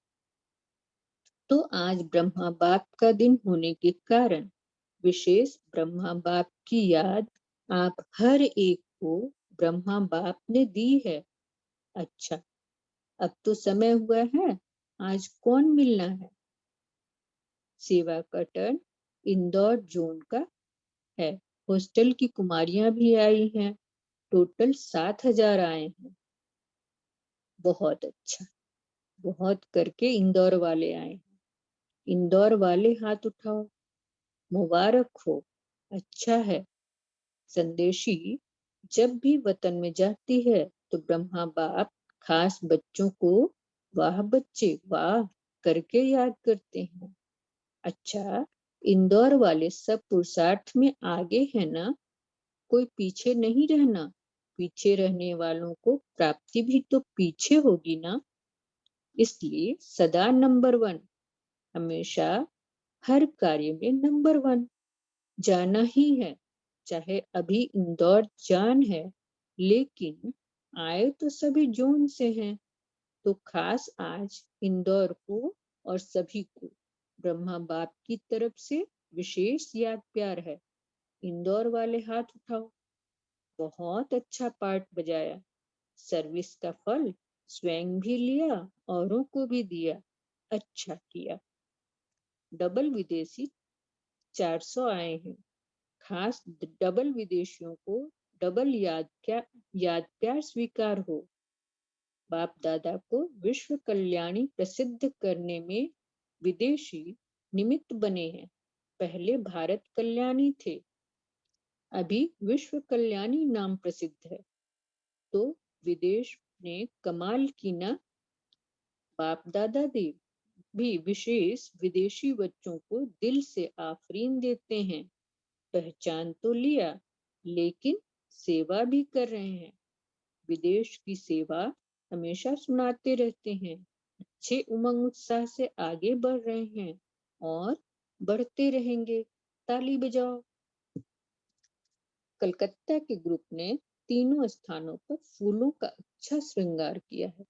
तो आज ब्रह्मा बाप का दिन होने के कारण विशेष ब्रह्मा बाप की याद आप हर एक को ब्रह्मा बाप ने दी है। अच्छा, अब तो समय हुआ है, आज कौन मिलना है? सेवा का टर्न इंदौर जोन का है। हॉस्टल की कुमारियां भी आई हैं। टोटल 7,000 आए हैं। बहुत अच्छा, बहुत करके इंदौर वाले आए हैं। इंदौर वाले हाथ उठाओ, मुबारक हो, अच्छा है। संदेशी जब भी वतन में जाती है तो ब्रह्मा बाप खास बच्चों को वाह बच्चे वाह करके याद करते हैं। अच्छा, इंदौर वाले सब पुरुषार्थ में आगे है ना, कोई पीछे नहीं रहना। पीछे रहने वालों को प्राप्ति भी तो पीछे होगी ना। इसलिए सदा नंबर 1, हमेशा हर कार्य में नंबर 1 जाना ही है। चाहे अभी इंदौर जान है, लेकिन आए तो सभी जोन से हैं। तो खास आज इंदौर को और सभी को ब्रह्मा बाप की तरफ से विशेष याद प्यार है। इंदौर वाले हाथ उठाओ। बहुत अच्छा पार्ट बजाया। सर्विस का फल स्वयं भी लिया, औरों को भी दिया। अच्छा किया। डबल विदेशी 400 आए हैं। खास डबल विदेशियों को डबल याद प्यार स्वीकार हो। बाप दादा को विश्व कल्याणी प्रसिद्ध करने में विदेशी निमित्त बने हैं। पहले भारत कल्याणी थे, अभी विश्व कल्याणी नाम प्रसिद्ध है। तो विदेश ने कमाल की ना। बाप दादा भी विशेष विदेशी बच्चों को दिल से आफरीन देते हैं। पहचान तो लिया, लेकिन सेवा भी कर रहे हैं। विदेश की सेवा हमेशा सुनाते रहते हैं। अच्छे उमंग उत्साह से आगे बढ़ रहे हैं और बढ़ते रहेंगे। ताली बजाओ। कलकत्ता के ग्रुप ने तीनों स्थानों पर फूलों का अच्छा श्रृंगार किया है।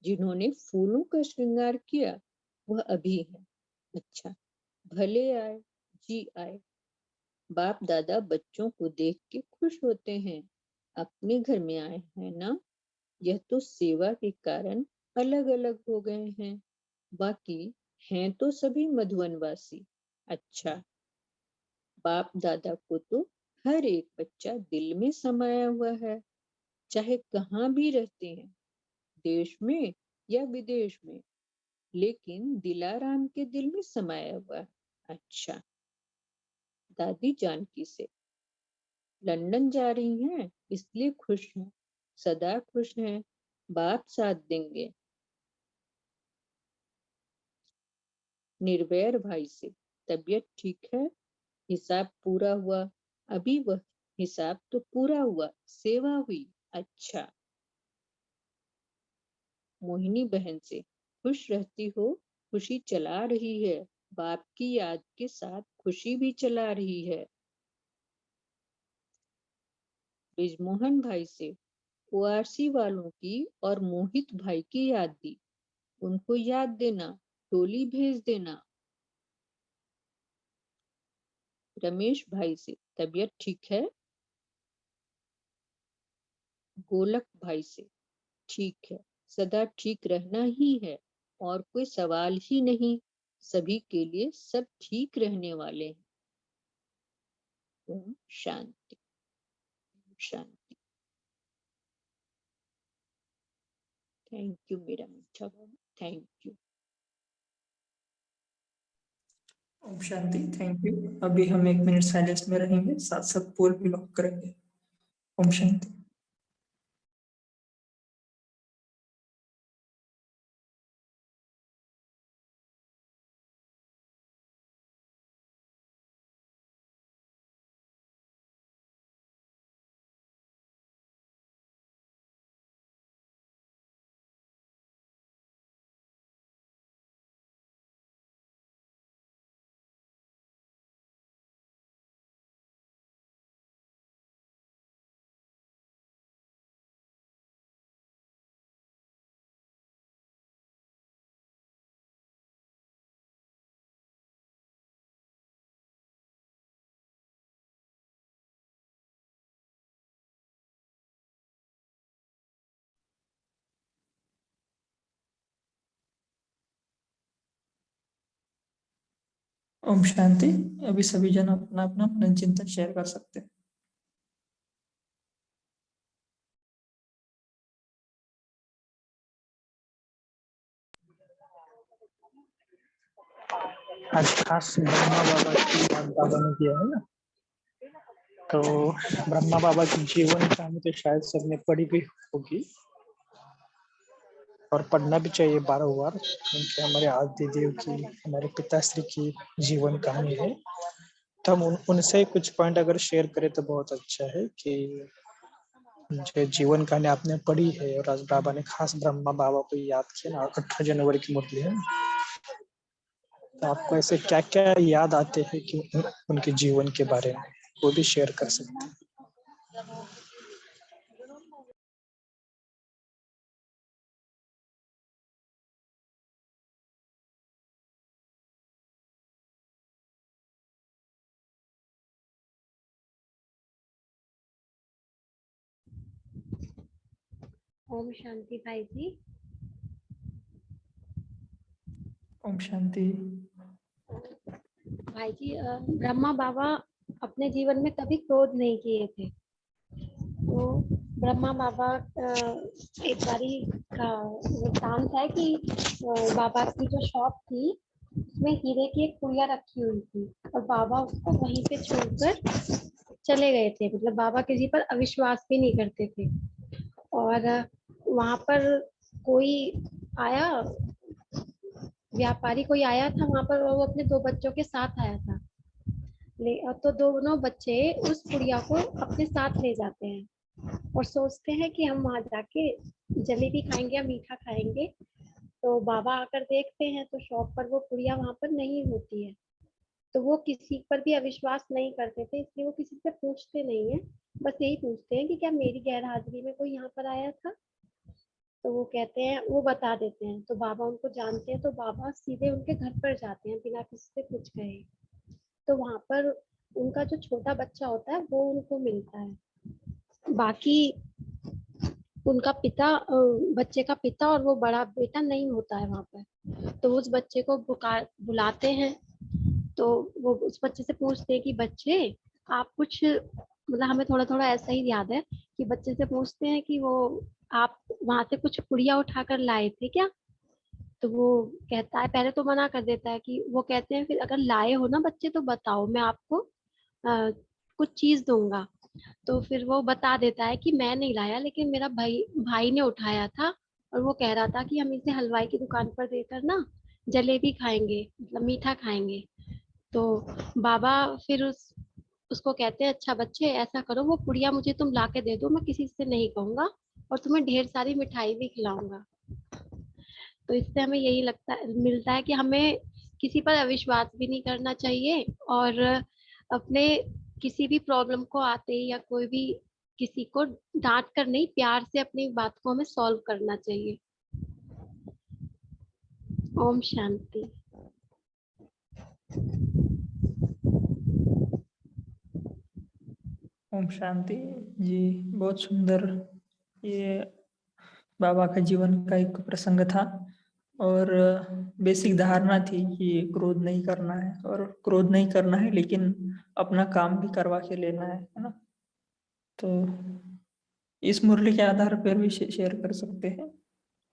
जिन्होंने फूलों का श्रृंगार किया वह अभी है। अच्छा, भले आए जी आए। बाप दादा बच्चों को देख के खुश होते हैं। अपने घर में आए हैं ना। यह तो सेवा के कारण अलग अलग हो गए हैं, बाकी हैं तो सभी मधुवनवासी। अच्छा, बाप दादा को तो हर एक बच्चा दिल में समाया हुआ है, चाहे कहाँ भी रहते हैं, देश में या विदेश में, लेकिन दिलाराम के दिल में समाया हुआ है। अच्छा, दादी जानकी से लंदन जा रही हैं, इसलिए खुश हैं, सदा खुश हैं, बाप साथ देंगे। निर्वैर भाई से तबीयत ठीक है, हिसाब पूरा हुआ। अभी वह हिसाब तो पूरा हुआ, सेवा हुई। अच्छा, मोहिनी बहन से खुश रहती हो, खुशी चला रही है, बाप की याद के साथ खुशी भी चला रही है। ब्रिजमोहन भाई से ओआरसी वालों की और मोहित भाई की याद दी, उनको याद देना, टोली भेज देना। रमेश भाई से तबीयत ठीक है। गोलक भाई से ठीक है, सदा ठीक रहना ही है और कोई सवाल ही नहीं, सभी के लिए सब ठीक रहने वाले हैं। ओम शांति शांति। थैंक यू मेरा मीठा बाबा, thank you. Om Shanti. Thank you. अभी हम 1 मिनट साइलेंस में रहेंगे, साथ साथ पोल भी लॉक करेंगे। ओम शांति। ओम शांति। अभी सभी जन अपना अपना मन चिंतन शेयर कर सकते हैं। आज खास ब्रह्मा बाबा की याद बाबा ने किया है ना, तो ब्रह्मा बाबा की जीवन कहानी तो शायद सबने पढ़ी भी होगी और पढ़ना भी चाहिए बार बार, क्योंकि हमारे आदि देव की, हमारे पिताश्री की जीवन कहानी है। तो हम उनसे कुछ पॉइंट अगर शेयर करें तो बहुत अच्छा है कि जो जीवन कहानी आपने पढ़ी है और आज बाबा ने खास ब्रह्मा बाबा को याद किया ना, 18 जनवरी की मुरली है, तो आपको ऐसे क्या क्या याद आते हैं कि उनके जीवन के बारे में, वो भी शेयर कर सकते हैं। ओम शांति भाई जी। ओम शांति। भाई जी, ब्रह्मा बाबा अपने जीवन में कभी क्रोध नहीं किए थे। तो ब्रह्मा बाबा एक बारी का वृत्तांत है कि बाबा की जो शॉप थी उसमें हीरे की एक पुड़िया रखी हुई थी और बाबा उसको वहीं पे छोड़कर चले गए थे। मतलब बाबा किसी पर अविश्वास भी नहीं करते थे। और वहां पर कोई आया, व्यापारी कोई आया था वहां पर, वो अपने 2 बच्चों के साथ आया था। तो दोनों बच्चे उस पुड़िया को अपने साथ ले जाते हैं और सोचते हैं कि हम वहां जाके जलेबी खाएंगे या मीठा खाएंगे। तो बाबा आकर देखते हैं तो शॉप पर वो पुड़िया वहां पर नहीं होती है। तो वो किसी पर भी अविश्वास नहीं करते थे, इसलिए वो किसी से पूछते नहीं है। बस यही पूछते हैं कि क्या मेरी गैर हाजिरी में कोई यहाँ पर आया था। तो वो कहते हैं, वो बता देते हैं। तो बाबा उनको जानते हैं, तो बाबा सीधे उनके घर पर जाते हैं बिना किसी से कुछ कहे। तो वहां पर उनका जो छोटा बच्चा होता है वो उनको मिलता है। बाकी उनका पिता, बच्चे का पिता और वो बड़ा बेटा नहीं होता है वहां पर। तो उस बच्चे को बुलाते हैं। तो वो उस बच्चे से पूछते हैं कि बच्चे आप कुछ, मतलब हमें थोड़ा थोड़ा ऐसा ही याद है कि बच्चे से पूछते हैं कि वो आप वहां से कुछ पुड़िया उठाकर लाए थे क्या। तो वो कहता है, पहले तो मना कर देता है कि, वो कहते हैं फिर अगर लाए हो ना बच्चे तो बताओ, मैं आपको कुछ चीज दूंगा। तो फिर वो बता देता है कि मैं नहीं लाया, लेकिन मेरा भाई ने उठाया था और वो कह रहा था कि हम इसे हलवाई की दुकान पर देकर ना जलेबी खाएंगे, मतलब मीठा खाएंगे। तो बाबा फिर उसको कहते हैं, अच्छा बच्चे ऐसा करो, वो पुड़िया मुझे तुम ला के दे दो, मैं किसी से नहीं कहूंगा और तुम्हें ढेर सारी मिठाई भी खिलाऊंगा। तो इससे हमें यही मिलता है कि हमें किसी पर अविश्वास भी नहीं करना चाहिए और अपने किसी भी प्रॉब्लम को आते ही या कोई भी किसी को डांट कर नहीं, प्यार से अपनी बात को हमें सॉल्व करना चाहिए। ओम शांति। ओम शांति जी। बहुत सुंदर ये बाबा का जीवन का एक प्रसंग था और बेसिक धारणा थी कि क्रोध नहीं करना है, और क्रोध नहीं करना है लेकिन अपना काम भी करवा के लेना है ना। तो इस मुरली के आधार पर भी शेयर कर सकते हैं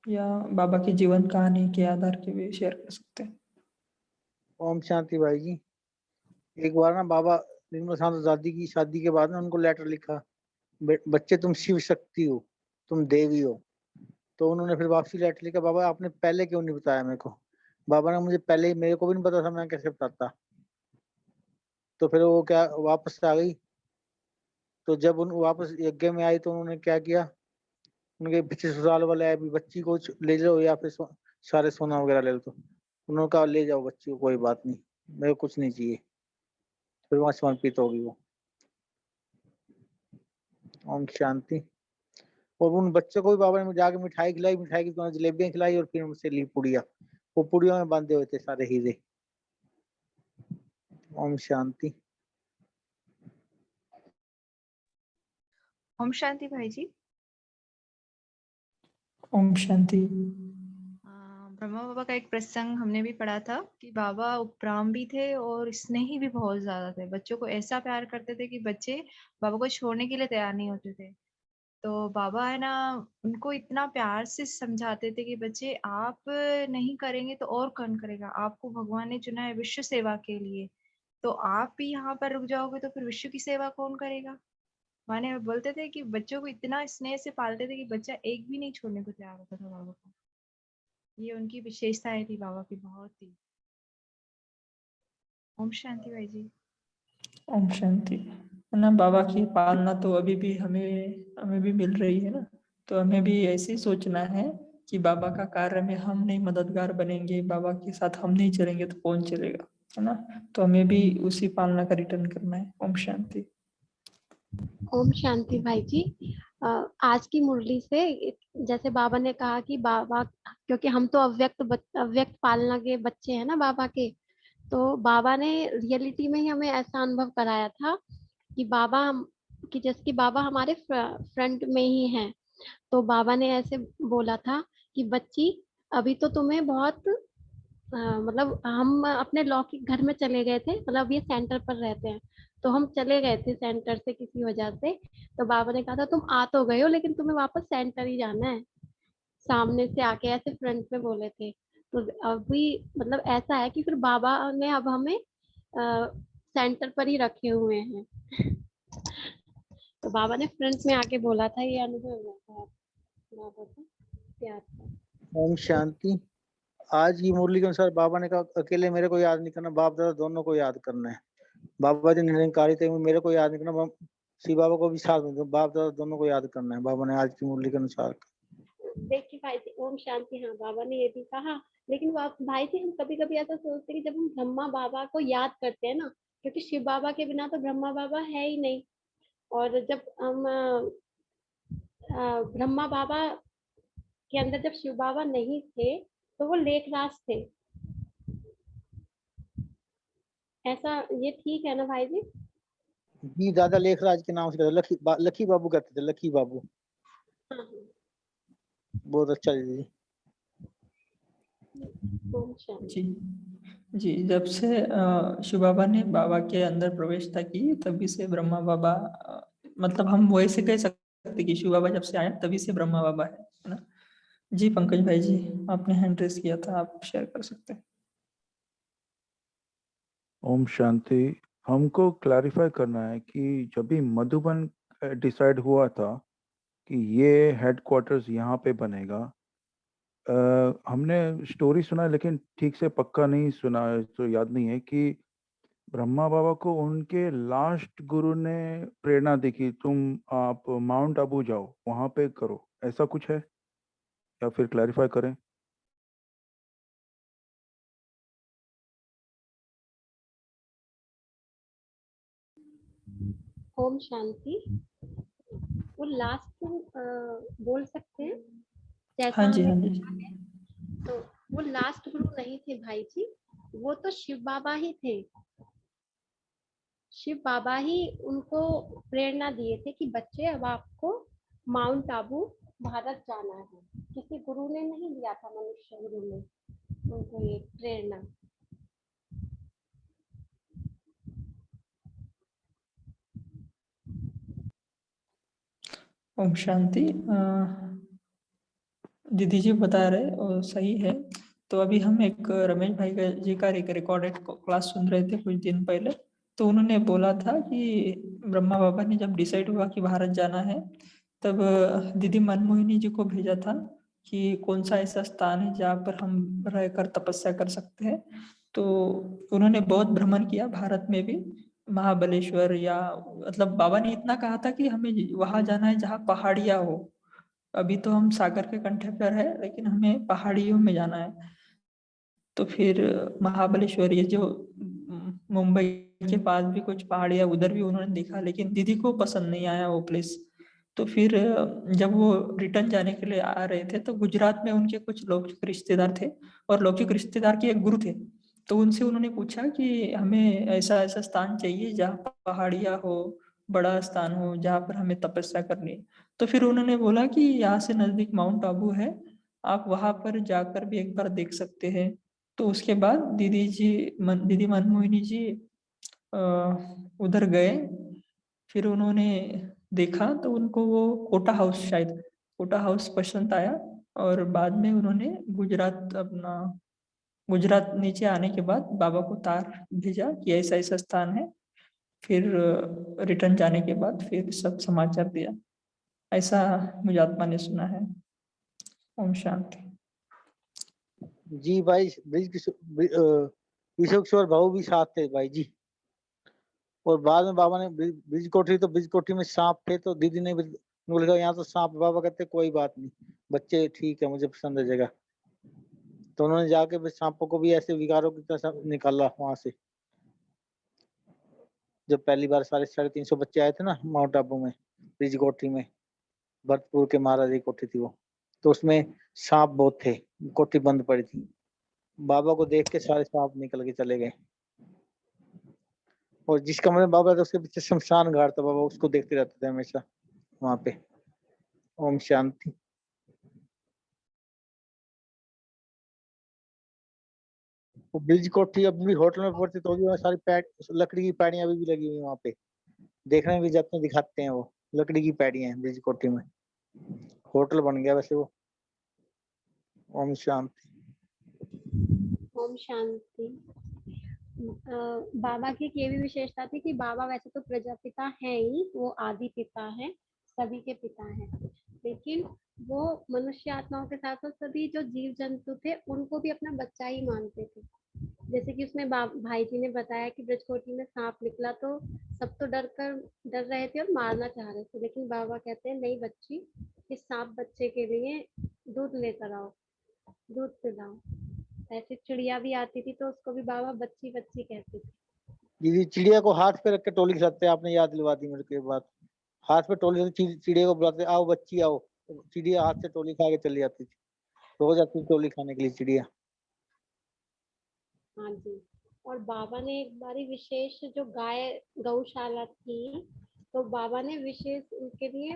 या बाबा की जीवन कहानी के आधार के भी शेयर कर सकते हैं। ओम शांति भाई जी। एक बार ना बाबा निर्मल शांत दादी की शादी के बाद ना उनको लेटर लिखा, बच्चे तुम शिव शक्ति हो, तुम देवी हो। तो उन्होंने फिर वापसी लेटर लिखा, बाबा आपने पहले क्यों नहीं बताया मेरे को। बाबा ने मुझे पहले ही, मेरे को भी नहीं पता था, मैं कैसे बताता। तो फिर वो क्या वापस आ गई। तो जब उन वापस यज्ञ में आई तो उन्होंने क्या किया, उनके पीछे ससुराल वाले आए, भी बच्ची को ले जाओ या फिर सारे सोना वगैरह ले लो। तो उन्होंने कहा ले जाओ बच्ची को, कोई बात नहीं, मेरे को कुछ नहीं चाहिए। फिर वहां समर्पित होगी वो। ओम शांति। और उन बच्चों को भी बाबा ने जाके मिठाई खिलाई, मिठाई की दुकान जलेबियां खिलाई और फिर उनसे ली पुड़िया। वो पुड़िया में बांधे हुए थे सारे हीरे। ओम शांति। ओम शांति भाई जी। ओम शांति। ब्रह्मा बाबा का एक प्रसंग हमने भी पढ़ा था कि बाबा उपराम भी थे और स्नेही भी बहुत ज्यादा थे। बच्चों को ऐसा प्यार करते थे कि बच्चे बाबा को छोड़ने के लिए तैयार नहीं होते थे। तो बाबा है ना, उनको इतना प्यार से समझाते थे कि बच्चे आप नहीं करेंगे तो और कौन करेगा, आपको भगवान ने चुना है विश्व सेवा के लिए, तो आप भी यहाँ पर रुक जाओगे तो फिर विश्व की सेवा कौन करेगा। माने बोलते थे कि बच्चों को इतना स्नेह से पालते थे कि बच्चा एक भी नहीं छोड़ने को तैयार होता था बाबा को। ये उनकी विशेषताएं थी बाबा की बहुत ही। ओम शांति भाई जी। ओम शांति। है ना। बाबा की पालना तो अभी भी हमें भी मिल रही है ना, तो हमें भी ऐसे ही सोचना है कि बाबा का कार्य में हम नहीं मददगार बनेंगे, बाबा के साथ हम नहीं चलेंगे तो कौन चलेगा, है ना। तो हमें भी उसी पालना का रिटर्न करना है। ओम शांति। ओम शांति भाई जी। आज की मुरली से जैसे बाबा ने कहा कि बाबा, क्योंकि हम तो अव्यक्त पालना के बच्चे हैं ना बाबा के, तो बाबा ने रियलिटी में ही हमें ऐसा अनुभव कराया था कि जैसे कि बाबा हमारे फ्रंट में ही हैं। तो बाबा ने ऐसे बोला था कि बच्ची, अभी तो तुम्हें बहुत मतलब हम अपने लौकिक घर में चले गए थे, मतलब ये सेंटर पर रहते हैं, तो हम चले गए थे सेंटर से किसी वजह से। तो बाबा ने कहा था तुम आ तो गए हो लेकिन तुम्हें वापस सेंटर ही जाना है, सामने से आके ऐसे फ्रंट में बोले थे। तो अभी मतलब ऐसा है कि फिर बाबा ने अब हमें सेंटर पर ही रखे हुए हैं। तो बाबा ने फ्रंट में आके बोला था, ये अनुभव हुआ था बाबा का प्यार का। ओम शांति। आज की मुरली के अनुसार बाबा ने कहा अकेले मेरे को याद नहीं करना, बाप दादा दोनों को याद करना है। बाबा जी निरंकारी थे, मेरे को याद नहीं करना, शिव बाबा को भी साथ में दो, बाप दादा दोनों को याद करना है। बाबा ने आज की मुरली के अनुसार। देखिए भाई जी, ओम शांति। हाँ, बाबा ने ये भी कहा, लेकिन भाई जी हम कभी कभी ऐसा सोचते हैं कि जब हम ब्रह्मा बाबा को याद करते हैं ना, क्योंकि शिव बाबा के बिना तो ब्रह्मा बाबा है ही नहीं, और जब हम ब्रह्मा बाबा के अंदर जब शिव बाबा नहीं थे तो वो लेखराज थे। ऐसा ये ठीक है ना भाई जी? जी, दादा लेखराज के नाम से कहते, लखी बाबू कहते थे, लखी बाबू। हाँ, बहुत अच्छा जी। ओम शांति। जी, जब से शिव बाबा ने बाबा के अंदर प्रवेशता की तभी से ब्रह्मा बाबा, मतलब हम वैसे कह सकते कि शिव बाबा जब से आए तभी से ब्रह्मा बाबा है ना। जी पंकज भाई जी, आपने हैंड रेस किया था, आप शेयर कर सकते हैं। ओम शांति। हमको क्लैरिफाई करना है कि जब भी मधुबन डिसाइड हुआ था कि ये हेडक्वार्टर्स यहाँ पे बनेगा, हमने स्टोरी सुना है लेकिन ठीक से पक्का नहीं सुना है, तो याद नहीं है कि ब्रह्मा बाबा को उनके लास्ट गुरु ने प्रेरणा दी कि आप माउंट आबू जाओ, वहां पे करो, ऐसा कुछ है या फिर क्लैरिफाई करें। ओम शांति। वो लास्ट बोल सकते हैं जैसा हाँ जी, हमें हाँ जी। देखा है, तो वो लास्ट गुरु नहीं थे भाई जी, वो तो शिव बाबा ही थे। शिव बाबा ही उनको प्रेरणा दिए थे कि बच्चे अब आपको माउंट आबू भारत जाना है। किसी गुरु ने नहीं दिया था, मनुष्य गुरु ने उनको ये प्रेरणा। ओम शांति। दीदी जी बता रहे और सही है। तो अभी हम एक रमेश भाई जी का एक रिकॉर्डेड क्लास सुन रहे थे कुछ दिन पहले, तो उन्होंने बोला था कि ब्रह्मा बाबा ने जब डिसाइड हुआ कि भारत जाना है तब दीदी मनमोहिनी जी को भेजा था कि कौन सा ऐसा स्थान है जहाँ पर हम रहकर तपस्या कर सकते हैं। तो उन्होंने बहुत भ्रमण किया भारत में भी, महाबलेश्वर या मतलब बाबा ने इतना कहा था कि हमें वहां जाना है जहाँ पहाड़ियाँ हो। अभी तो हम सागर के कंठे पर है लेकिन हमें पहाड़ियों में जाना है। तो फिर महाबलेश्वर, ये जो मुंबई के पास भी कुछ पहाड़ियाँ, उधर भी उन्होंने देखा लेकिन दीदी को पसंद नहीं आया वो प्लेस। तो फिर जब वो रिटर्न जाने के लिए आ रहे थे तो गुजरात में उनके कुछ लौकिक रिश्तेदार थे और लौकिक रिश्तेदार के एक गुरु थे। तो उनसे उन्होंने पूछा कि हमें ऐसा ऐसा स्थान चाहिए जहाँ पहाड़ियाँ हो, बड़ा स्थान हो जहाँ पर हमें तपस्या करनी है। तो फिर उन्होंने बोला कि यहाँ से नजदीक माउंट आबू है, आप वहां पर जाकर भी एक बार देख सकते हैं। तो उसके बाद दीदी मनमोहिनी जी उधर गए। फिर उन्होंने देखा तो उनको वो कोटा हाउस, शायद कोटा हाउस पसंद आया और बाद में उन्होंने गुजरात नीचे आने के बाद बाबा को तार भेजा कि ऐसा ऐसा स्थान है। फिर रिटर्न जाने के बाद फिर सब समाचार दिया, ऐसा मुझे आत्मा ने सुना है। ओम शांति। जी भाई, विश्व किशोर भाऊ भी साथ थे भाई जी। और बाद में बाबा ने बीज कोठरी, तो बीज कोठरी में सांप थे, तो दीदी ने बोला यहाँ तो सांप। बाबा कहते कोई बात नहीं बच्चे, ठीक है, मुझे पसंद है जगह। तो उन्होंने जाके फिर सांपों को भी ऐसे विकारों की तरह निकाला वहां से। जब पहली बार 350 बच्चे आए थे ना माउंट आबू में, बीज कोठरी में, भरतपुर के महाराज की कोठी थी वो, तो उसमें सांप बहुत थे, कोठी बंद पड़ी थी। बाबा को देख के सारे सांप निकल के चले गए। और जिस कमरे में बाबा था उसके पीछे शमशान घाट था, बाबा उसको देखते रहते थे हमेशा वहां पे। ओम शांति। वो ब्रिज कोठी अब भी होटल में पड़ती, तो भी वहाँ सारी लकड़ी की पैड़ियां अभी भी लगी हुई वहां पे, देखने में भी जाते हैं, दिखाते हैं वो लकड़ी की पैड़ियां हैं ब्रिज कोठी में। होटल बन गया वैसे वो। ओम शांति। ओम शांति। बाबा की ये भी विशेषता थी कि बाबा वैसे तो प्रजापिता है ही, वो आदि पिता है, सभी के पिता हैं, लेकिन वो मनुष्य आत्माओं के साथ साथ सभी जो जीव जंतु थे उनको भी अपना बच्चा ही मानते थे। जैसे कि उसमें भाई जी ने बताया कि ब्रजकोठी में सांप निकला तो सब तो डर रहे थे और मारना चाह रहे थे, लेकिन बाबा कहते हैं नहीं बच्ची, इस सांप बच्चे के लिए दूध लेकर आओ, दूध पिलाओ। ऐसे चिड़िया भी आती थी तो उसको भी बाबा बच्ची बच्ची कहते थे। दीदी चिड़िया को हाथ पे रख के टोली खिलाते हैं, आपने याद दिलवा दी मेरे के बाद। हाथ पे टोली, चिड़िया को बुलाते आओ बच्ची आओ, चिड़िया हाथ से टोली खा के चली जाती थी, रोज आती थी टोली खाने के लिए चिड़िया। हाँ जी। और बाबा ने एक बारी विशेष जो गौशाला थी, तो बाबा ने विशेष उनके लिए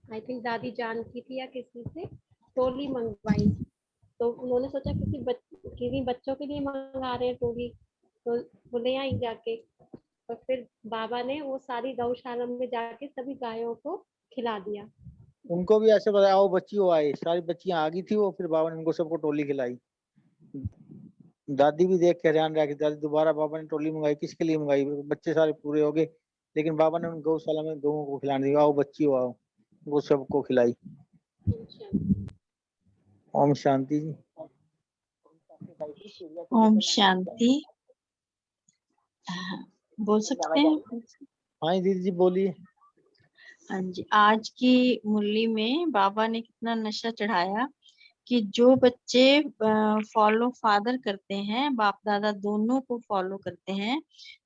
आई थिंक दादी जानकी थी या किसी से टोली मंगवाई। तो उन्होंने सोचा किसी बच्चों के लिए मंगा रहे हैं टोली, तो वो ले आई जाके। तो फिर बाबा ने वो सारी गौशाला में जाके सभी गायों को खिला दिया। उनको भी ऐसे बताया आओ बच्ची, वो आए, सारी बच्चियां आ गई थी वो, फिर बाबा ने उनको सबको टोली खिलाई। दादी भी देख के हैरान रह गई, दादी दोबारा बाबा ने टोली मंगाई, किसके लिए मंगाई, बच्चे सारे पूरे हो गए, लेकिन बाबा ने उन गौशाला में गौओं को खिलाने दिया, आओ बच्ची आओ, वो सबको खिलाई। ओम शांति जी। ओम शांति। बोल सकते हैं? हाँ दीदी जी बोलिए। हाँ जी, आज की मुरली में बाबा ने कितना नशा चढ़ाया कि जो बच्चे फॉलो फादर करते हैं, बाप दादा दोनों को फॉलो करते हैं,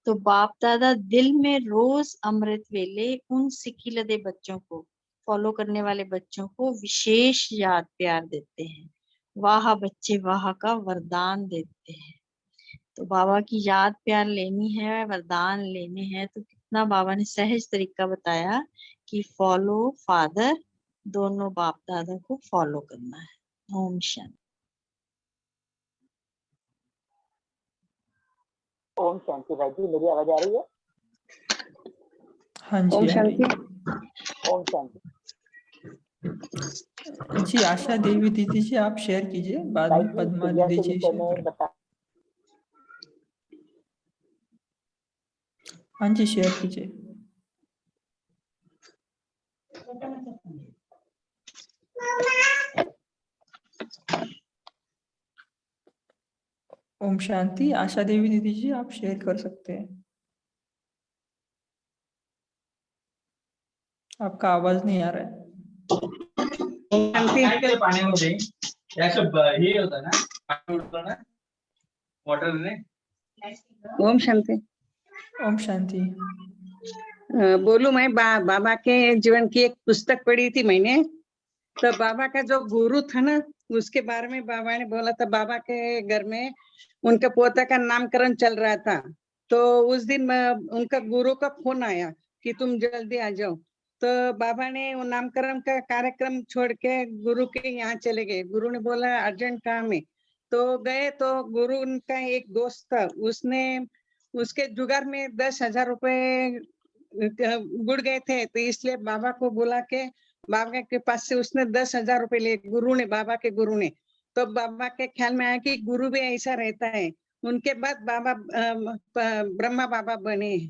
तो बाप दादा दिल में रोज अमृत वेले उन सिकिलदे बच्चों को, फॉलो करने वाले बच्चों को विशेष याद प्यार देते हैं। वाह बच्चे वाह का वरदान देते हैं। तो बाबा की याद प्यार लेनी है, वरदान लेने हैं, तो कितना बाबा ने सहज तरीका बताया कि फॉलो फादर, दोनों बाप दादा को फॉलो करना है। ओम शांति। ओम शांति। भाई जी मेरी आवाज आ रही है? हाँ जी ओम आ रही शांति। है। ओम शांति। जी आशा देवी दीदी जी आप शेयर कीजिए, बाद भाई में जी पद्मा चिड़िया दीदी के जी विषय शेयर में करें। बता। हाँ जी शेयर कीजिए। ओम शांति। आशा देवी दीदी जी आप शेयर कर सकते हैं। आपका आवाज नहीं आ रहा है। पाण्यामध्ये हे होतं ना, पाणी उडतं ना वॉटरने। ओम शांति। ओम शांति। बोलू मैं बाबा के जीवन की एक पुस्तक पढ़ी थी मैंने, तो बाबा का जो गुरु था ना उसके बारे में बाबा ने बोला था। बाबा के घर में उनके पोता का नामकरण चल रहा था, तो उस दिन उनका गुरु का फोन आया कि तुम जल्दी आ जाओ। तो बाबा ने वो नामकरण का कार्यक्रम छोड़ के गुरु के यहाँ चले गए। गुरु ने बोला अर्जेंट काम है, तो गए। तो गुरु उनका एक दोस्त था, उसने उसके जुगाड़ में 10,000 रुपए गुड़ गए थे, तो इसलिए बाबा को बुला के बाबा के पास से उसने 10,000 रुपए लिए, गुरु ने, बाबा के गुरु ने। तो बाबा के ख्याल में आया कि गुरु भी ऐसा रहता है। उनके बाद बाबा ब्रह्मा बाबा बने।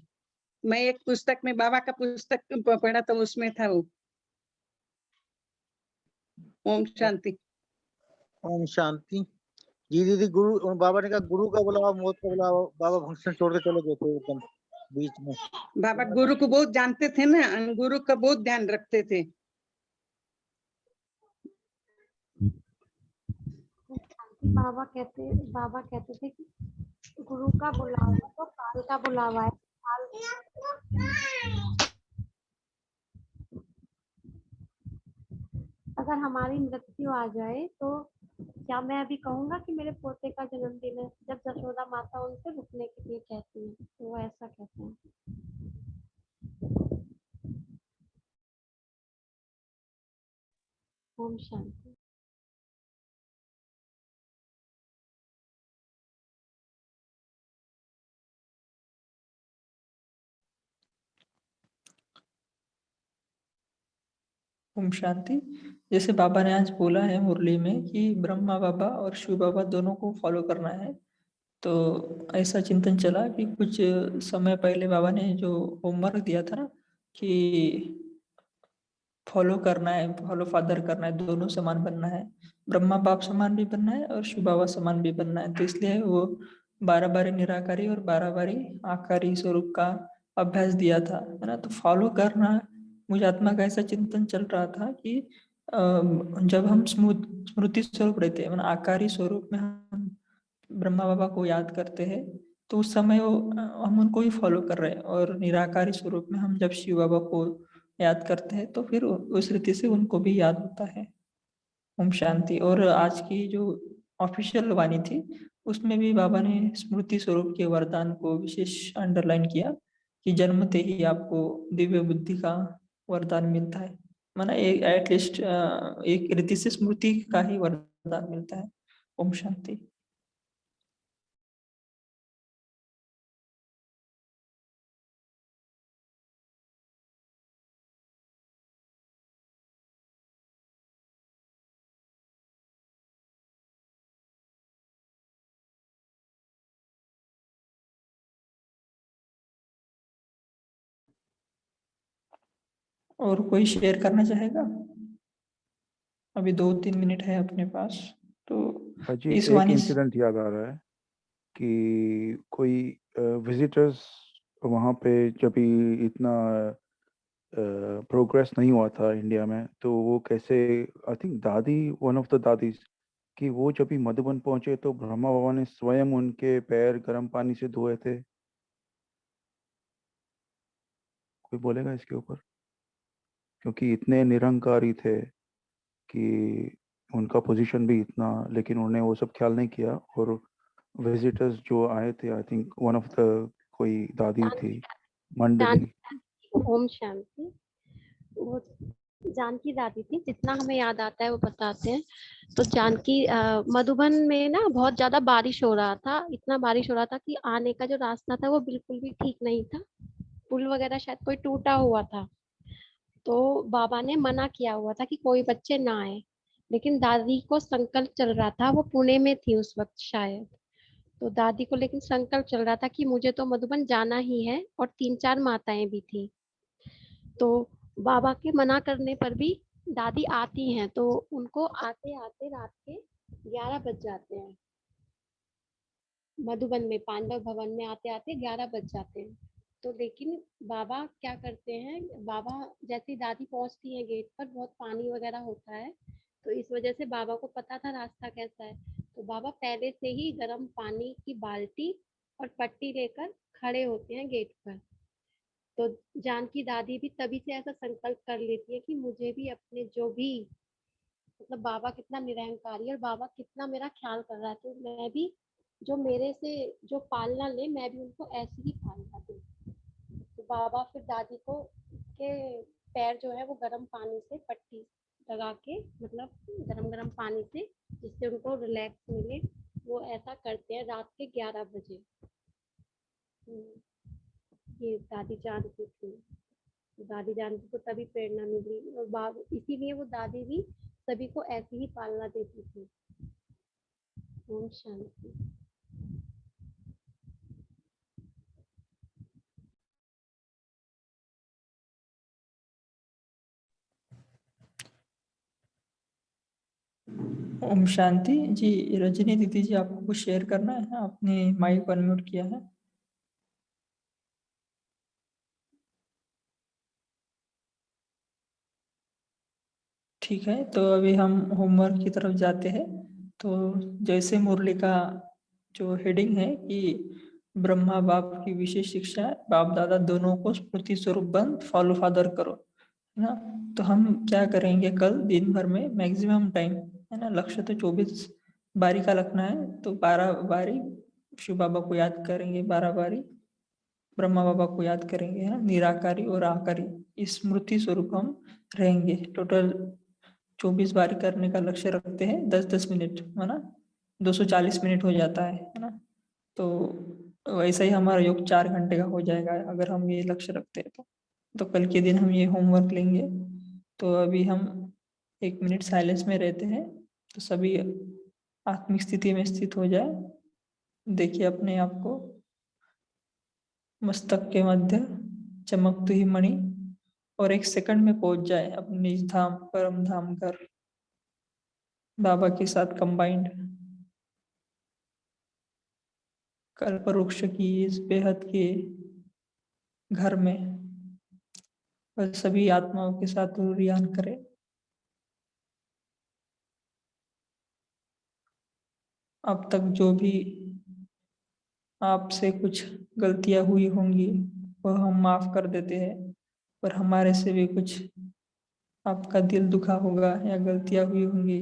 मैं एक पुस्तक में बाबा का पुस्तक पढ़ा था, उसमें था वो। ओम शांति। ओम शांति जी। दीदी गुरु बाबा ने कहा गुरु का बुलावा, मौत का बुलावा, बाबा फंक्शन छोड़ के चले गए थे एकदम। बीच में। बाबा गुरु को बहुत जानते थे ना, गुरु का बहुत ध्यान रखते थे। बाबा कहते थे कि गुरु का बुलावा तो काल का बुलावा है। अगर हमारी मृत्यु आ जाए तो क्या मैं अभी कहूंगा कि मेरे पोते का जन्मदिन है, जब जशोदा माता उनसे रुकने के लिए कहती है, तो वो ऐसा कहते हैं। ओम शांति। ओम शांति। जैसे बाबा ने आज बोला है मुरली में कि ब्रह्मा बाबा और शिव बाबा दोनों को फॉलो करना है, तो ऐसा चिंतन चला कि कुछ समय पहले बाबा ने जो होमवर्क दिया था ना कि फॉलो करना है, फॉलो फादर करना है, दोनों समान बनना है, ब्रह्मा बाप समान भी बनना है और शिव बाबा समान भी बनना है। तो इसलिए वो 12 बारी निराकारी और 12 बारी आकारी स्वरूप का अभ्यास दिया था, है ना। तो फॉलो करना, मुझे आत्मा का ऐसा चिंतन चल रहा था कि जब हम स्मृति स्वरूप रहते हैं, आकारी स्वरूप में हम ब्रह्मा बाबा को याद करते हैं, तो उस समय वो हम उनको ही फॉलो कर रहे हैं, और निराकारी स्वरूप में हम जब शिव बाबा को याद करते हैं तो फिर उस रीति से उनको भी याद होता है। ओम शांति। और आज की जो ऑफिशियल वाणी थी उसमें भी बाबा ने स्मृति स्वरूप के वरदान को विशेष अंडरलाइन किया कि जन्मते ही आपको दिव्य बुद्धि का वरदान मिलता है, माना एटलीस्ट एक रीति से स्मृति का ही वरदान मिलता है। ओम शांति। और कोई शेयर करना चाहेगा? अभी 2-3 मिनट है अपने पास, तो हाजी इस एक वाणी इंसिडेंट याद आ रहा है कि कोई विजिटर्स वहाँ पे जब भी इतना प्रोग्रेस नहीं हुआ था इंडिया में, तो वो कैसे, आई थिंक दादी, वन ऑफ द दादीज, कि वो जब भी मधुबन पहुंचे तो ब्रह्मा बाबा ने स्वयं उनके पैर गर्म पानी से धोए थे। कोई बोलेगा इसके ऊपर? क्योंकि इतने निरंकारी थे कि उनका पोजीशन भी इतना, लेकिन उन्होंने वो सब ख्याल नहीं किया। और विजिटर्स जो आए थे, I think one of the कोई दादी थी, मंडली। ओम शांति। वो जानकी दादी थी, जितना हमें याद आता है वो बताते हैं। तो जानकी मधुबन में ना बहुत ज्यादा बारिश हो रहा था, इतना बारिश हो रहा था कि आने का जो रास्ता था वो बिल्कुल भी ठीक नहीं था, पुल वगैरह शायद कोई टूटा हुआ था। तो बाबा ने मना किया हुआ था कि कोई बच्चे ना आए, लेकिन दादी को संकल्प चल रहा था, वो पुणे में थी उस वक्त शायद। तो दादी को लेकिन संकल्प चल रहा था कि मुझे तो मधुबन जाना ही है, और 3-4 माताएं भी थी। तो बाबा के मना करने पर भी दादी आती हैं, तो उनको आते आते रात के 11 बज जाते हैं। मधुबन में पांडव भवन में आते आते 11 बज जाते हैं। तो लेकिन बाबा क्या करते हैं, बाबा जैसी दादी पहुंचती है गेट पर, बहुत पानी वगैरह होता है, तो इस वजह से बाबा को पता था रास्ता कैसा है। तो बाबा पहले से ही गर्म पानी की बाल्टी और पट्टी लेकर खड़े होते हैं गेट पर। तो जानकी दादी भी तभी से ऐसा संकल्प कर लेती है कि मुझे भी अपने जो भी, मतलब बाबा कितना निरंकारी और बाबा कितना मेरा ख्याल कर रहा है, तो मैं भी जो मेरे से जो पालना ले, मैं भी उनको ऐसे ही पालना दूं। तो बाबा फिर दादी को के पैर जो है वो गर्म पानी से पट्टी लगा के, मतलब गरम गरम पानी से, जिससे उनको रिलैक्स मिले, वो ऐसा करते हैं रात के 11 बजे। ये दादी जानती थी, दादी जानती को तभी प्रेरणा मिली, और इसीलिए वो दादी भी सभी को ऐसे ही पालना देती थी। ओम शांति। ओम शांति जी। रजनी दीदी जी, आपको कुछ शेयर करना है? आपने माइक अनम्यूट किया है। ठीक है, तो अभी हम होमवर्क की तरफ जाते हैं। तो जैसे मुरली का जो हेडिंग है कि ब्रह्मा बाप की विशेष शिक्षा, बाप दादा दोनों को स्मृति स्वरूप बंद फॉलो फादर करो, है ना। तो हम क्या करेंगे कल दिन भर में मैक्सिमम टाइम, है ना, लक्ष्य तो 24 बारी का रखना है, तो 12 बारी शिव बाबा को याद करेंगे, 12 बारी ब्रह्मा बाबा को याद करेंगे, है ना, निराकारी और आकारी इस स्मृति स्वरूप हम रहेंगे। टोटल 24 बारी करने का लक्ष्य रखते हैं, 10-10 मिनट, है ना, 240 मिनट हो जाता है ना। तो वैसा ही हमारा योग 4 घंटे का हो जाएगा अगर हम ये लक्ष्य रखते हैं तो कल के दिन हम ये होमवर्क लेंगे। तो अभी हम 1 मिनट साइलेंस में रहते हैं, तो सभी आत्मिक स्थिति में स्थित हो जाए। देखिए अपने आप को मस्तक के मध्य चमकती हुई मणि, और 1 सेकंड में पहुंच जाए अपने निज धाम परम धाम घर बाबा के साथ कंबाइंड कल्प वृक्ष की इस बेहद के घर में, और सभी आत्माओं के साथ रियान करें। अब तक जो भी आपसे कुछ गलतियां हुई होंगी वह हम माफ कर देते हैं, और हमारे से भी कुछ आपका दिल दुखा होगा या गलतियां हुई होंगी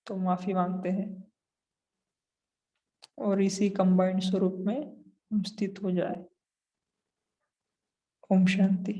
तो माफी मांगते हैं, और इसी कंबाइंड स्वरूप में हम स्थित हो जाए। ओम शांति।